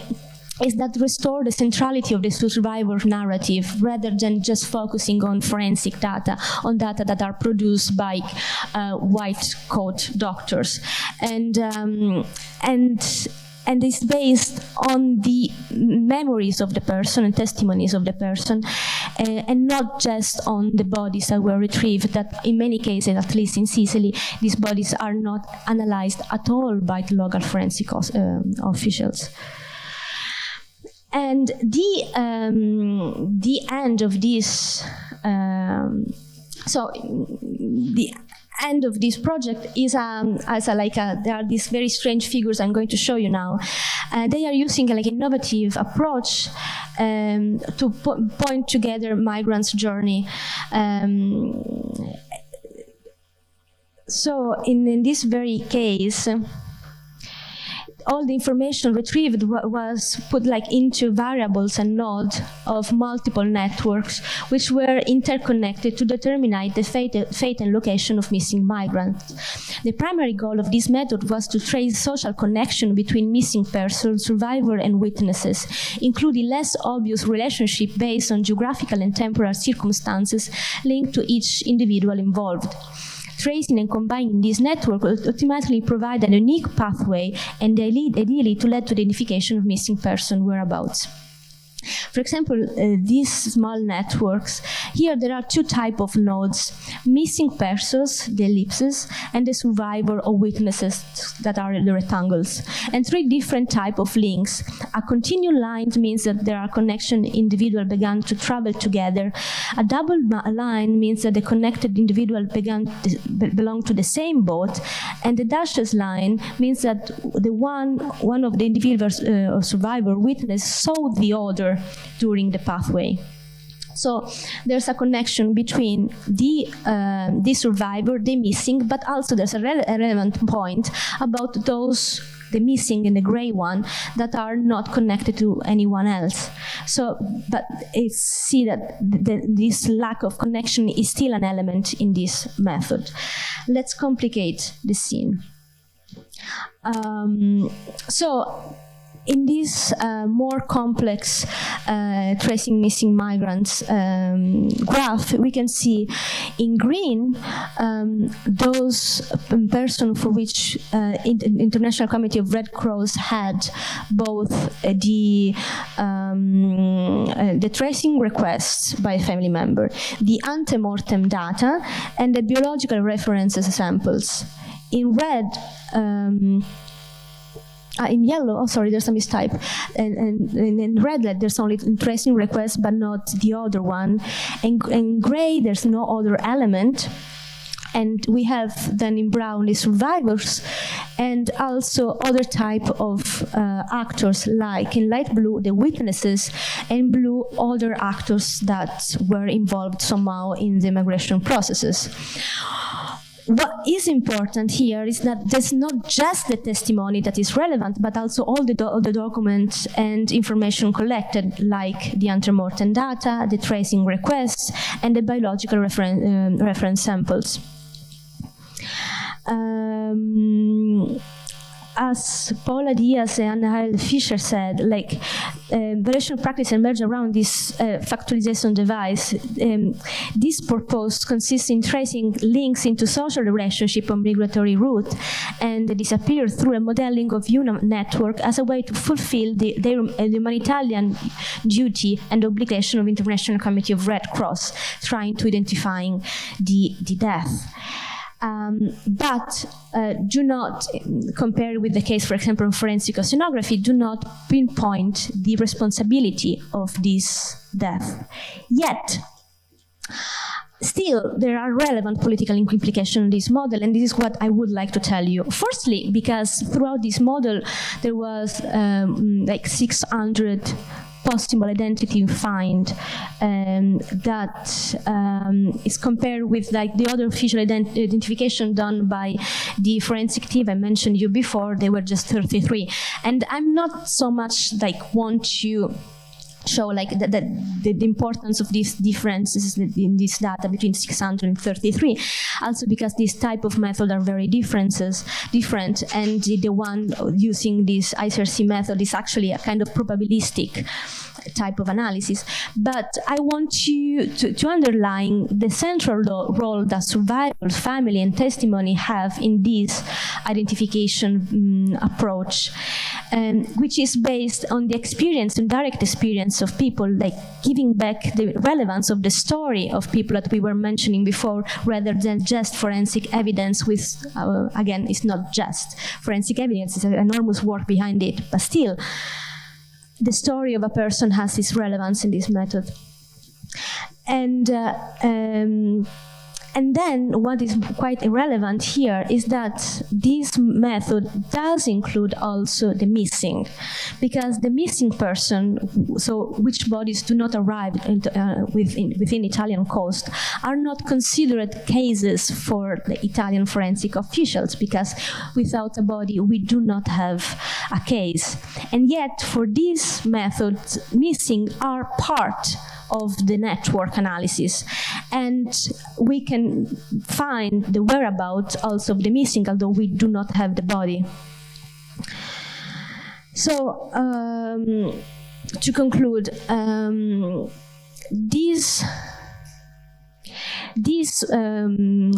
is that restore the centrality of the survivor narrative rather than just focusing on forensic data, on data that are produced by white coat doctors. And and it's based on the memories of the person and testimonies of the person, and not just on the bodies that were retrieved, that in many cases, at least in Sicily, these bodies are not analyzed at all by the local forensic officials. And the end of this, the end of this project is there are these very strange figures I'm going to show you now. They are using like an innovative approach to point together migrants' journey. So in this very case, all the information retrieved was put like into variables and nodes of multiple networks, which were interconnected to determine the fate and location of missing migrants. The primary goal of this method was to trace social connection between missing persons, survivor, and witnesses, including less obvious relationship based on geographical and temporal circumstances linked to each individual involved. Tracing and combining this network will ultimately provide a unique pathway and ideally to lead to the identification of missing person whereabouts. For example, these small networks, here there are two types of nodes: missing persons, the ellipses, and the survivor or witnesses, that are the rectangles, and three different types of links. A continuous line means that there are connections individuals began to travel together. A double line means that the connected individual belong to the same boat, and the dashes line means that the one of the individuals or survivor witness saw the other during the pathway. So there's a connection between the survivor, the missing, but also there's a relevant point about those, the missing and the gray one, that are not connected to anyone else. So, but it's see that this lack of connection is still an element in this method. Let's complicate the scene. In this more complex tracing missing migrants graph, we can see in green those persons for which International Committee of Red Cross had both the tracing requests by a family member, the ante-mortem data, and the biological references samples. In red, in yellow, there's a mistype. And in red, there's only tracing request, but not the other one. And in gray, there's no other element. And we have then in brown the survivors, and also other type of actors, like in light blue, the witnesses, and blue, other actors that were involved somehow in the migration processes. What is important here is that there's not just the testimony that is relevant, but also all the documents and information collected, like the ante-mortem data, the tracing requests, and the biological reference samples. As Paula Diaz and Anna Fischer said, variation practice emerged around this factualization device. This purpose consists in tracing links into social relationship on migratory route, and disappear through a modeling of human network as a way to fulfill the humanitarian duty and obligation of International Committee of Red Cross, trying to identifying the death. But do not, compare with the case, for example, of forensic oceanography, do not pinpoint the responsibility of this death. Yet, still, there are relevant political implications in this model, and this is what I would like to tell you. Firstly, because throughout this model, there was 600 possible identity find that is compared with the other official identification done by the forensic team I mentioned you before. They were just 33, and I'm not so much want to show the importance of these differences in this data between 600 and 33, also because this type of method are very different, and the one using this ICRC method is actually a kind of probabilistic type of analysis. But I want you to underline the central role that survivors, family, and testimony have in this identification approach, which is based on the experience and direct experience of people, like giving back the relevance of the story of people that we were mentioning before, rather than just forensic evidence with, again, it's not just forensic evidence, it's an enormous work behind it, but still, the story of a person has its relevance in this method. And then what is quite irrelevant here is that this method does include also the missing, because the missing person, so which bodies do not arrive within Italian coast, are not considered cases for the Italian forensic officials, because without a body we do not have a case. And yet for this method, missing are part of the network analysis, and we can find the whereabouts also of the missing, although we do not have the body. So to conclude, this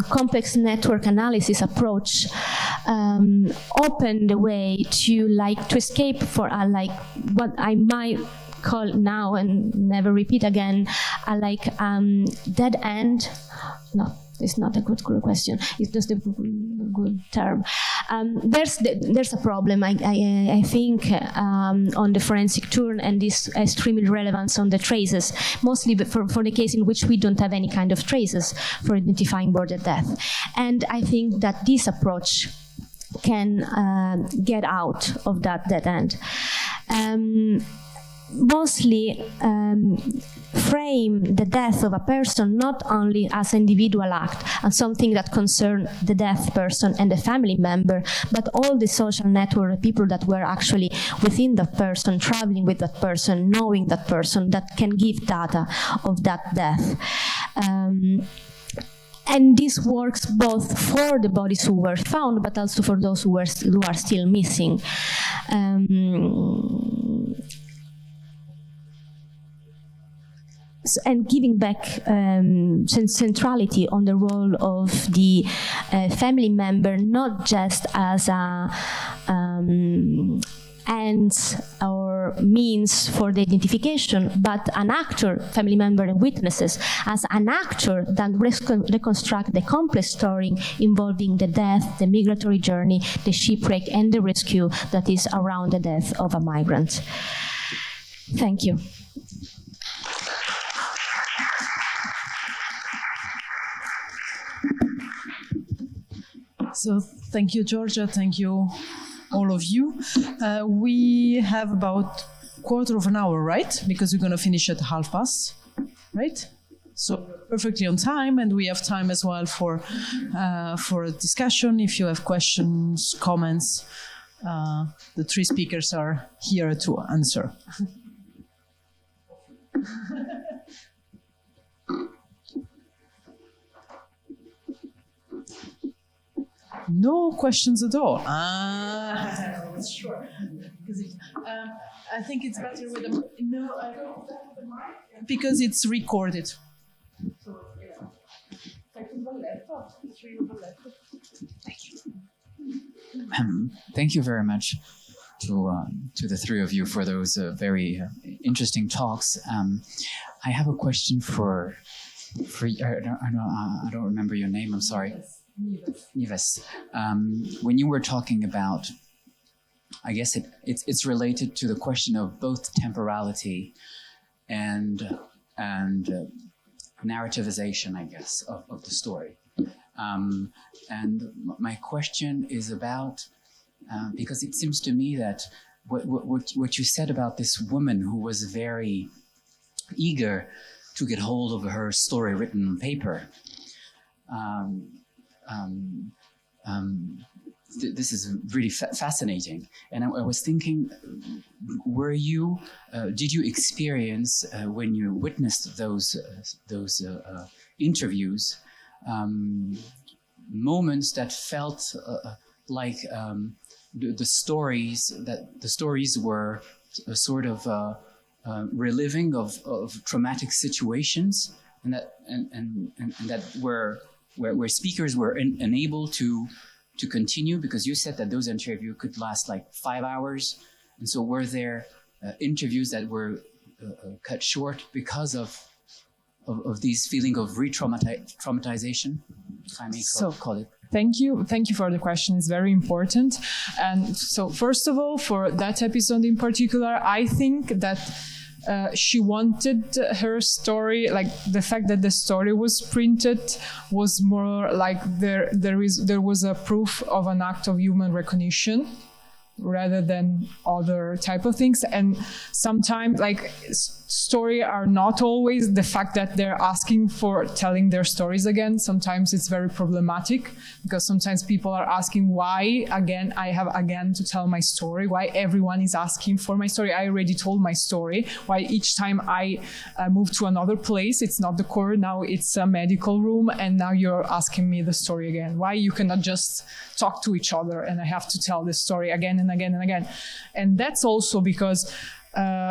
complex network analysis approach opened the way to escape for what I might call now and never repeat again, dead end. No, it's not a good question. It's just a good term. There's a problem, I think, on the forensic turn, and this extremely relevance on the traces, mostly for the case in which we don't have any kind of traces for identifying border death. And I think that this approach can get out of that dead end. Mostly frame the death of a person not only as an individual act, as something that concerned the death person and the family member, but all the social network of people that were actually within that person, traveling with that person, knowing that person, that can give data of that death. And this works both for the bodies who were found, but also for those who are still missing. And giving back centrality on the role of the family member, not just as a ends or means for the identification, but an actor, family member and witnesses, as an actor that reconstruct the complex story involving the death, the migratory journey, the shipwreck, and the rescue that is around the death of a migrant. Thank you. So thank you, Giorgia. Thank you, all of you. We have about a quarter of an hour, right? Because we're going to finish at 5:30, right? So perfectly on time, and we have time as well for a discussion. If you have questions, comments, the three speakers are here to answer. No questions at all. Sure. I think it's better with a no. I don't have the mic because it's recorded. So yeah. Thank you. Thank you very much to the three of you for those very interesting talks. I have a question for I don't remember your name. I'm sorry. Nives. When you were talking about, I guess it's related to the question of both temporality and narrativization, I guess, of the story. And my question is about, because it seems to me that what you said about this woman who was very eager to get hold of her story written on paper, this is really fascinating. And I was thinking, did you experience when you witnessed those interviews, moments that felt like the stories were sort of reliving of traumatic situations, and that where speakers were unable to continue, because you said that those interviews could last like 5 hours, and so were there interviews that were cut short because of these feeling of re-traumatization, if I may call it. Thank you for the question. It's very important. And so first of all, for that episode in particular, I think that she wanted her story, like the fact that the story was printed was more like there was a proof of an act of human recognition rather than other type of things. And sometimes like story are not always the fact that they're asking for telling their stories again. Sometimes it's very problematic, because sometimes people are asking why again I have again to tell my story, why everyone is asking for my story. I already told my story. Why each time I move to another place, it's not the court, now it's a medical room, and now you're asking me the story again. Why you cannot just talk to each other and I have to tell the story again and again and again? And that's also because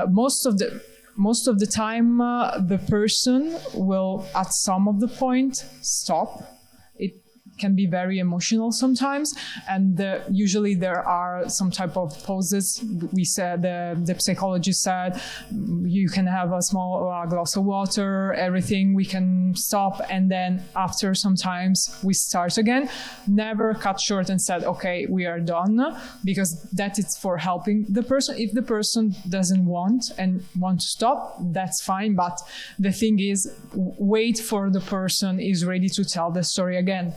most of the time, the person will, at some of the point, stop. It can be very emotional sometimes, and usually there are some type of pauses. We said, the psychologist said, you can have a small glass of water, everything, we can stop, and then after sometimes we start again. Never cut short and said, okay, we are done, because that is for helping the person. If the person doesn't want to stop, that's fine, but the thing is, wait for the person is ready to tell the story again.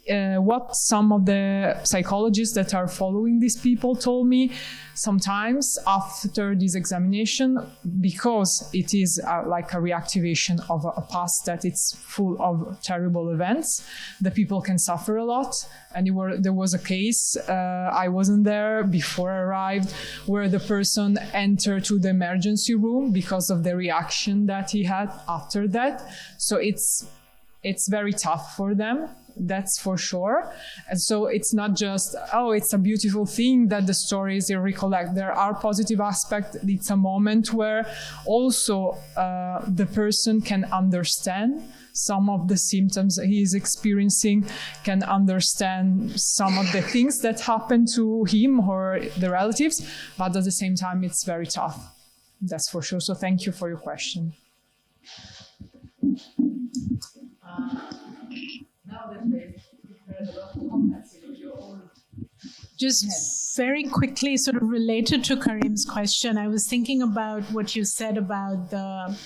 What some of the psychologists that are following these people told me, sometimes after this examination, because it is like a reactivation of a past that it's full of terrible events, the people can suffer a lot. And there was a case, I wasn't there before I arrived, where the person entered to the emergency room because of the reaction that he had after that. So it's very tough for them. That's for sure. And so it's not just, it's a beautiful thing that the stories you recollect. There are positive aspects. It's a moment where also the person can understand some of the symptoms he is experiencing, can understand some of the things that happen to him or the relatives, but at the same time, it's very tough. That's for sure. So thank you for your question. Just very quickly, sort of related to Karim's question, I was thinking about what you said about the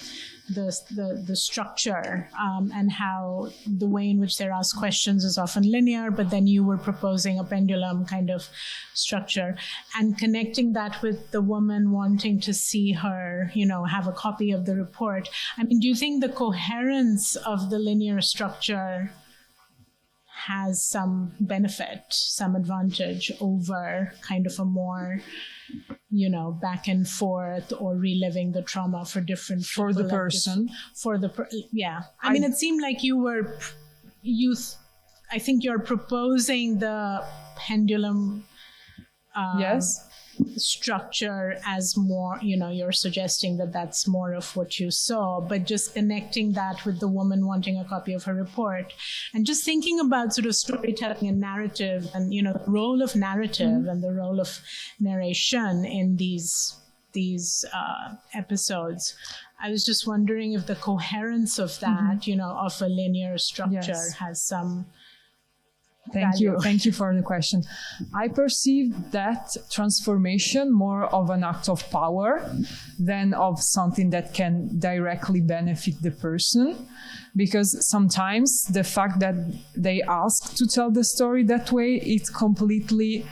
structure and how the way in which they're asked questions is often linear, but then you were proposing a pendulum kind of structure, and connecting that with the woman wanting to see her, have a copy of the report. I mean, do you think the coherence of the linear structure has some benefit, some advantage over kind of a more, back and forth or reliving the trauma for different people? For the person? I mean, it seemed like I think you're proposing the pendulum yes. structure as more, you're suggesting that that's more of what you saw, but just connecting that with the woman wanting a copy of her report, and just thinking about sort of storytelling and narrative, and the role of narrative and the role of narration in these episodes. I was just wondering if the coherence of that, of a linear structure has some Thank you for the question. I perceive that transformation more of an act of power than of something that can directly benefit the person, because sometimes the fact that they ask to tell the story that way, it's completely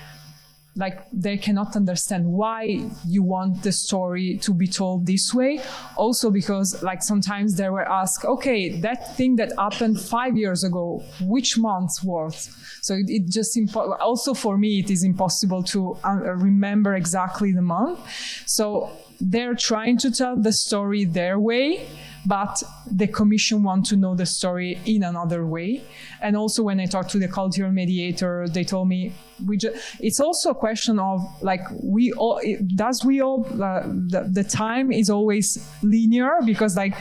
like they cannot understand why you want the story to be told this way. Also because like sometimes they were asked, okay, that thing that happened 5 years ago, which month was? So it just also for me, it is impossible to remember exactly the month. So they're trying to tell the story their way, but the commission want to know the story in another way. And also when I talked to the cultural mediator, they told me it's also a question of like the time is always linear, because like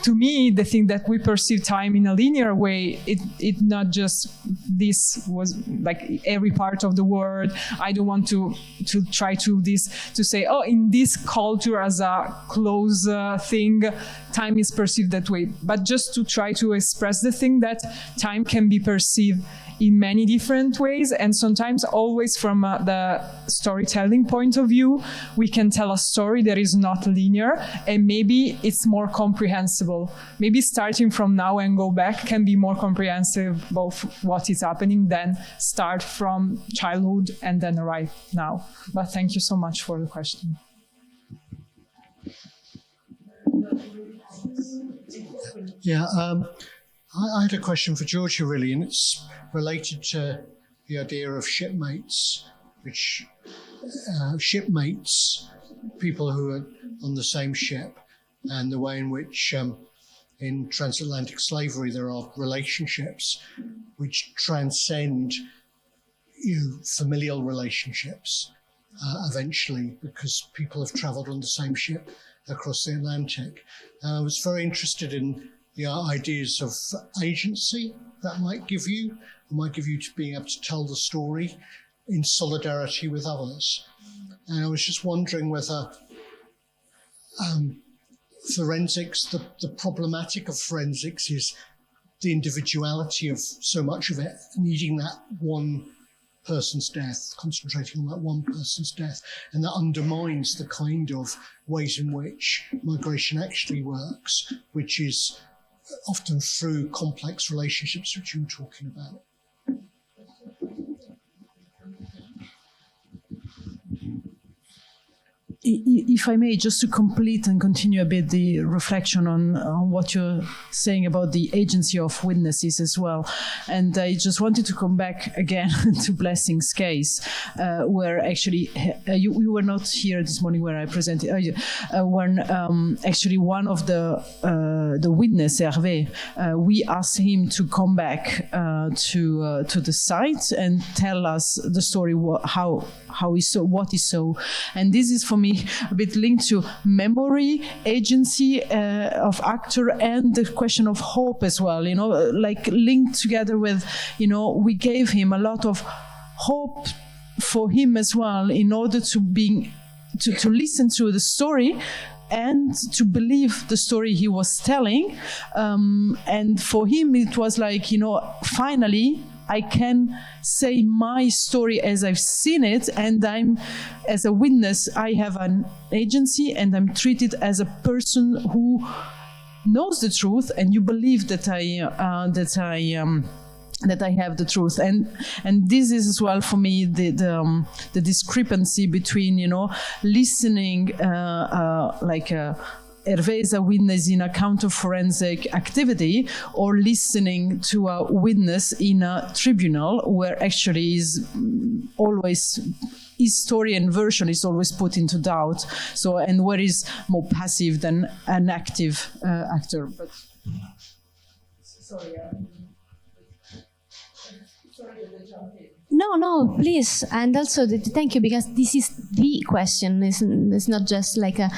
to me the thing that we perceive time in a linear way, it not just this was like every part of the world. I don't want to try to say, oh, in this culture as a close thing, time is perceived that way, but just to try to express the thing that time can be perceived in many different ways, and sometimes always from the storytelling point of view, we can tell a story that is not linear, and maybe it's more comprehensible. Maybe starting from now and go back can be more comprehensive of what is happening than start from childhood and then arrive now. But thank you so much for the question. Yeah, I had a question for Giorgia, really, and it's related to the idea of shipmates, which shipmates, people who are on the same ship, and the way in which in transatlantic slavery there are relationships which transcend familial relationships eventually, because people have travelled on the same ship across the Atlantic. I was very interested in the ideas of agency that might give you to being able to tell the story in solidarity with others. And I was just wondering whether forensics, the problematic of forensics is the individuality of so much of it, needing that one person's death, concentrating on that one person's death, and that undermines the kind of ways in which migration actually works, which is often through complex relationships, which you were talking about. If I may, just to complete and continue a bit the reflection on what you're saying about the agency of witnesses as well. And I just wanted to come back again to Blessing's case, where actually you were not here this morning where I presented, when actually one of the witness, Hervé, we asked him to come back to the site and tell us the story, how he saw, what he saw. And this is for me a bit linked to memory, agency of actor, and the question of hope as well, like linked together with, we gave him a lot of hope for him as well, in order to listen to the story and to believe the story he was telling. And for him, it was like, finally, I can say my story as I've seen it, and as a witness, I have an agency, and I'm treated as a person who knows the truth, and you believe that I have the truth, and this is as well for me the discrepancy between listening like Hervé is a witness in a counter-forensic activity, or listening to a witness in a tribunal, where actually is always his story and version is always put into doubt. So, and where is more passive than an active actor. But sorry. No, please. And also, thank you, because this is the question. It's not just like a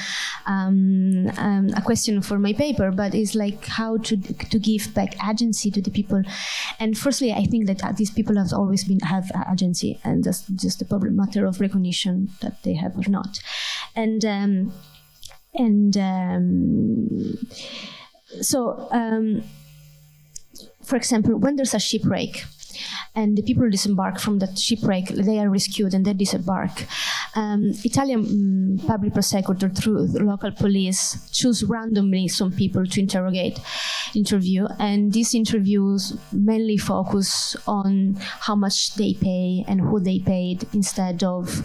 question for my paper, but it's like how to give back agency to the people. And firstly, I think that these people have always have agency, and that's just a problem, matter of recognition that they have or not. So, for example, when there's a shipwreck, and the people disembark from that shipwreck, they are rescued and they disembark. Italian public prosecutor, through the local police, choose randomly some people to interview, and these interviews mainly focus on how much they pay and who they paid, instead of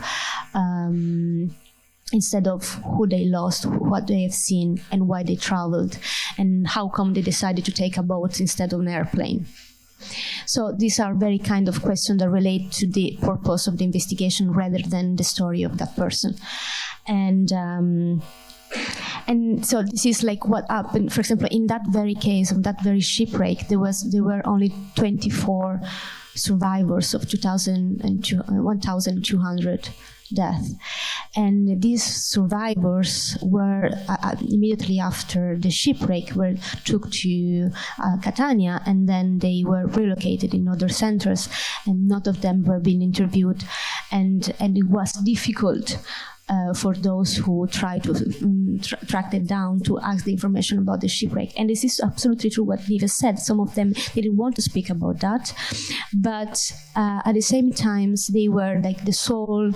who they lost, what they have seen, and why they traveled, and how come they decided to take a boat instead of an airplane. So these are very kind of questions that relate to the purpose of the investigation rather than the story of that person. And And so this is like what happened. For example, in that very case of that very shipwreck, there were only 24 survivors of 1,200 deaths. And these survivors were immediately after the shipwreck were took to Catania, and then they were relocated in other centers, and none of them were being interviewed, and it was difficult for those who try to track them down to ask the information about the shipwreck. And this is absolutely true what Nives said. Some of them didn't want to speak about that, but at the same time, they were like the sole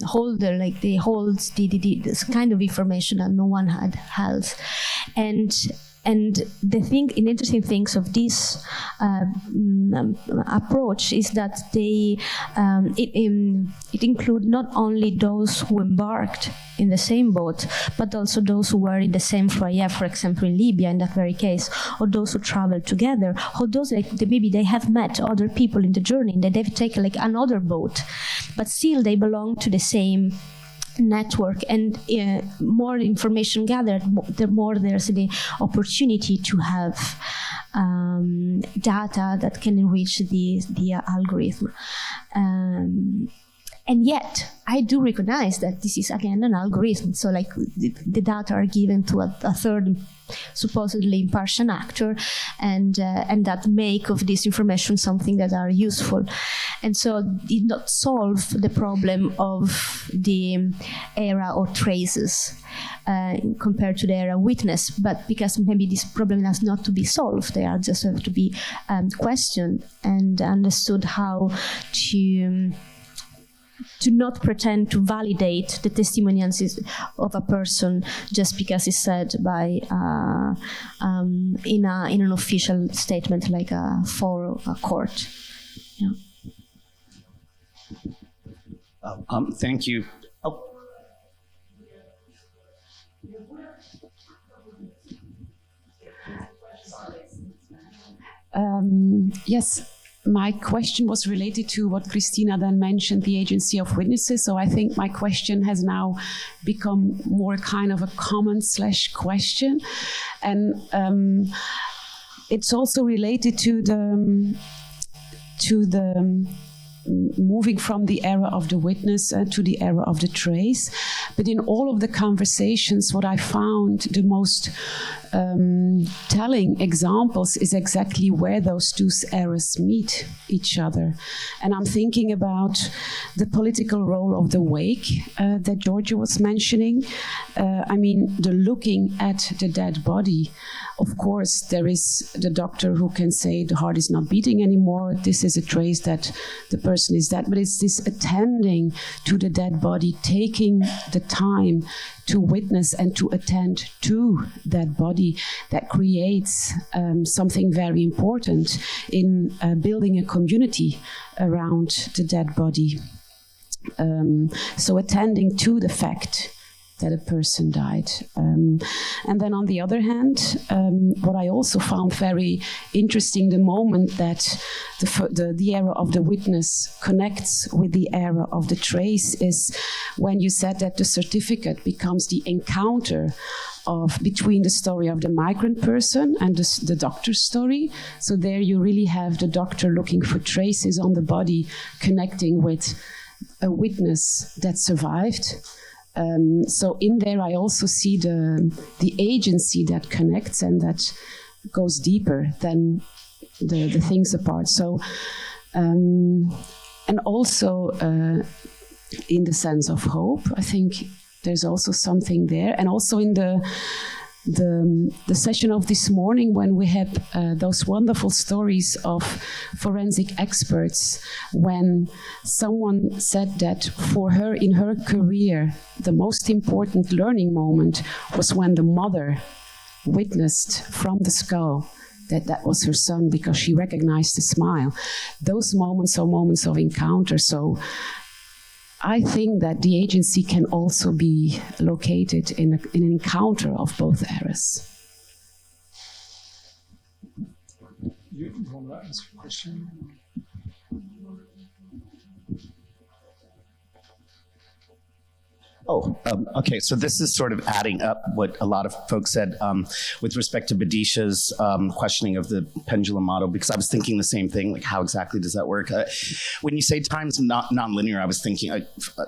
holder, like they hold this kind of information that no one had held. And the interesting things of this approach is that it includes not only those who embarked in the same boat, but also those who were in the same foyer, for example, in Libya, in that very case, or those who traveled together, or those maybe they have met other people in the journey, and they've taken like another boat, but still they belong to the same network. And more information gathered, the more there's the opportunity to have data that can enrich the algorithm. And yet, I do recognize that this is, again, an algorithm. So, like, the data are given to a third, supposedly impartial actor, and that make of this information something that are useful. And so, did not solve the problem of the era or traces compared to the era witness, but because maybe this problem has not to be solved, they are just have to be questioned and understood how to not pretend to validate the testimonials of a person just because it's said by in an official statement like for a court. Yeah. Thank you. Oh. Yes. My question was related to what Cristina then mentioned, the agency of witnesses. So I think my question has now become more kind of a comment/question. And it's also related to the moving from the era of the witness to the era of the trace. But in all of the conversations, what I found the most telling examples is exactly where those two eras meet each other. And I'm thinking about the political role of the wake that Giorgia was mentioning. I mean, the looking at the dead body. Of course, there is the doctor who can say the heart is not beating anymore. This is a trace that the person is dead. But it's this attending to the dead body, taking the time to witness and to attend to that body that creates something very important in building a community around the dead body. So attending to the fact that a person died. And then on the other hand, what I also found very interesting, the moment that the era of the witness connects with the era of the trace, is when you said that the certificate becomes the encounter between the story of the migrant person and the doctor's story. So there you really have the doctor looking for traces on the body, connecting with a witness that survived. So in there, I also see the agency that connects and that goes deeper than the things apart. So, and also in the sense of hope, I think there's also something there, and also in the session of this morning when we had those wonderful stories of forensic experts, when someone said that for her in her career the most important learning moment was when the mother witnessed from the skull that was her son, because she recognized the smile. Those moments are moments of encounter. So I think that the agency can also be located in an encounter of both eras. You want to ask a question? Okay, so this is sort of adding up what a lot of folks said with respect to Badisha's questioning of the pendulum model, because I was thinking the same thing, like how exactly does that work? When you say time's not non-linear, I was thinking,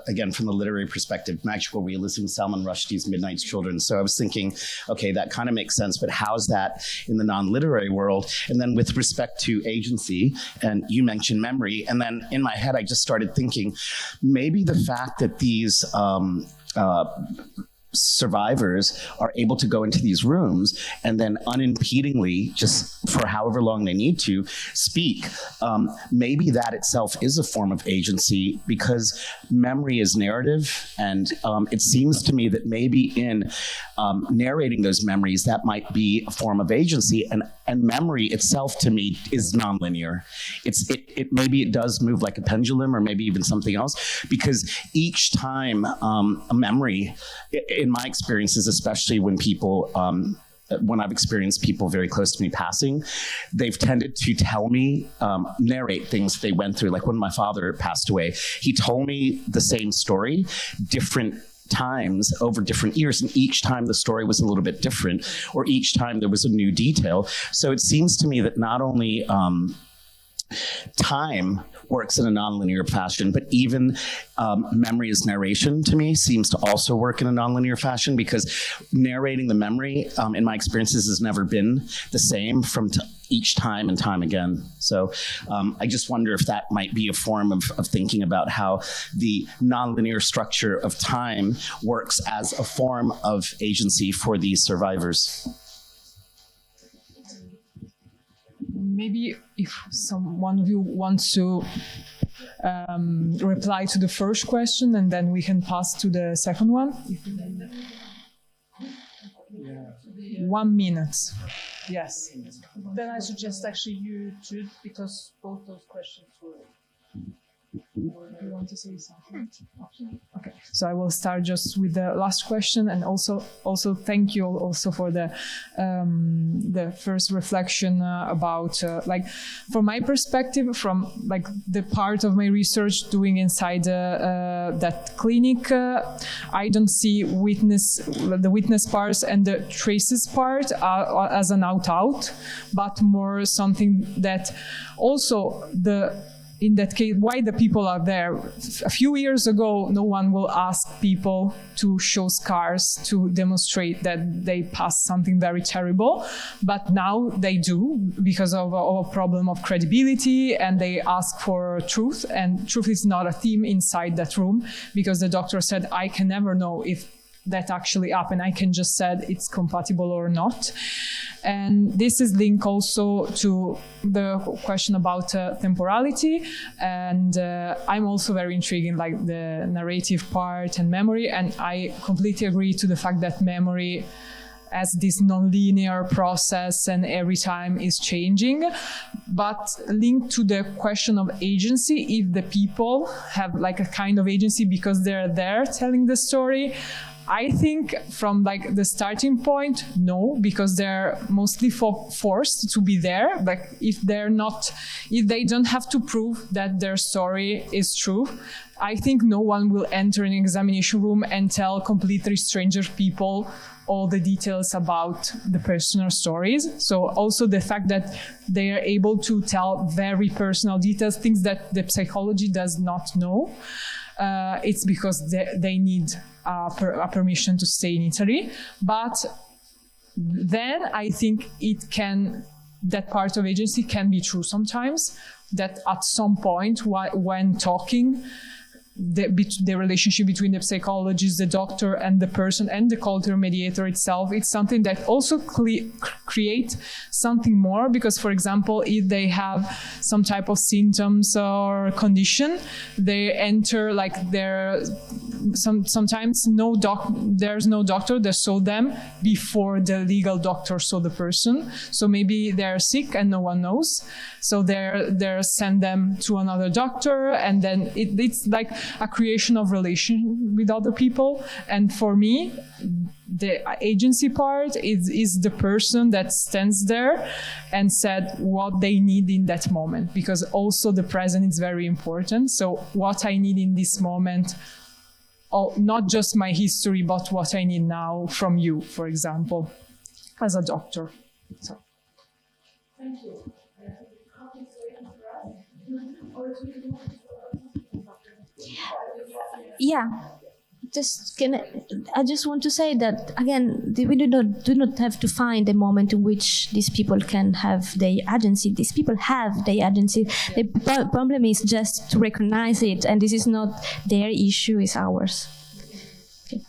again, from the literary perspective, magical realism, Salman Rushdie's Midnight's Children. So I was thinking, okay, that kind of makes sense, but how's that in the non-literary world? And then with respect to agency, and you mentioned memory, and then in my head, I just started thinking, maybe the fact that these survivors are able to go into these rooms and then unimpedingly, just for however long they need to, speak. Maybe that itself is a form of agency, because memory is narrative, and it seems to me that maybe in narrating those memories, that might be a form of agency, and memory itself to me is nonlinear. Maybe it does move like a pendulum, or maybe even something else, because each time a memory, in my experiences, especially when people, when I've experienced people very close to me passing, they've tended to tell me, narrate things they went through. Like when my father passed away, he told me the same story, different times over different years, and each time the story was a little bit different, or each time there was a new detail. So it seems to me that not only time works in a nonlinear fashion, but even memory as narration to me seems to also work in a nonlinear fashion, because narrating the memory, in my experiences, has never been the same from each time and time again. So I just wonder if that might be a form of thinking about how the nonlinear structure of time works as a form of agency for these survivors. Maybe if one of you wants to reply to the first question, and then we can pass to the second one. 1 minute. Yes. Then I suggest actually you too, because both those questions were... You want to say something? Okay, so I will start just with the last question, and also thank you also for the first reflection about like, from my perspective, from like the part of my research doing inside that clinic, I don't see the witness parts and the traces part as an out, but more something that also in that case, why the people are there. A few years ago, no one will ask people to show scars to demonstrate that they passed something very terrible. But now they do, because of a problem of credibility, and they ask for truth. And truth is not a theme inside that room, because the doctor said, I can never know if that actually happened. I can just said it's compatible or not. And this is linked also to the question about temporality. And I'm also very intrigued in like the narrative part and memory. And I completely agree to the fact that memory as this non-linear process and every time is changing, but linked to the question of agency, if the people have like a kind of agency because they're there telling the story, I think from like the starting point, no, because they're mostly forced to be there. Like if they don't have to prove that their story is true, I think no one will enter an examination room and tell completely stranger people all the details about the personal stories. So also the fact that they are able to tell very personal details, things that the psychology does not know, it's because they need a permission to stay in Italy. But then I think that part of agency can be true sometimes, that at some point when talking, the relationship between the psychologist, the doctor, and the person, and the cultural mediator itself, it's something that also create something more. Because, for example, if they have some type of symptoms or condition, they enter like sometimes there's no doctor that saw them before the legal doctor saw the person. So maybe they're sick and no one knows. So they're send them to another doctor, and then it's like a creation of relation with other people. And for me, the agency part is the person that stands there and said what they need in that moment, because also the present is very important. So what I need in this moment not just my history, but what I need now from you, for example, as a doctor. So. Thank you. Yeah. I just want to say that again, we do not have to find a moment in which these people can have their agency. These people have their agency. The problem is just to recognize it, and this is not their issue; it's ours. Okay.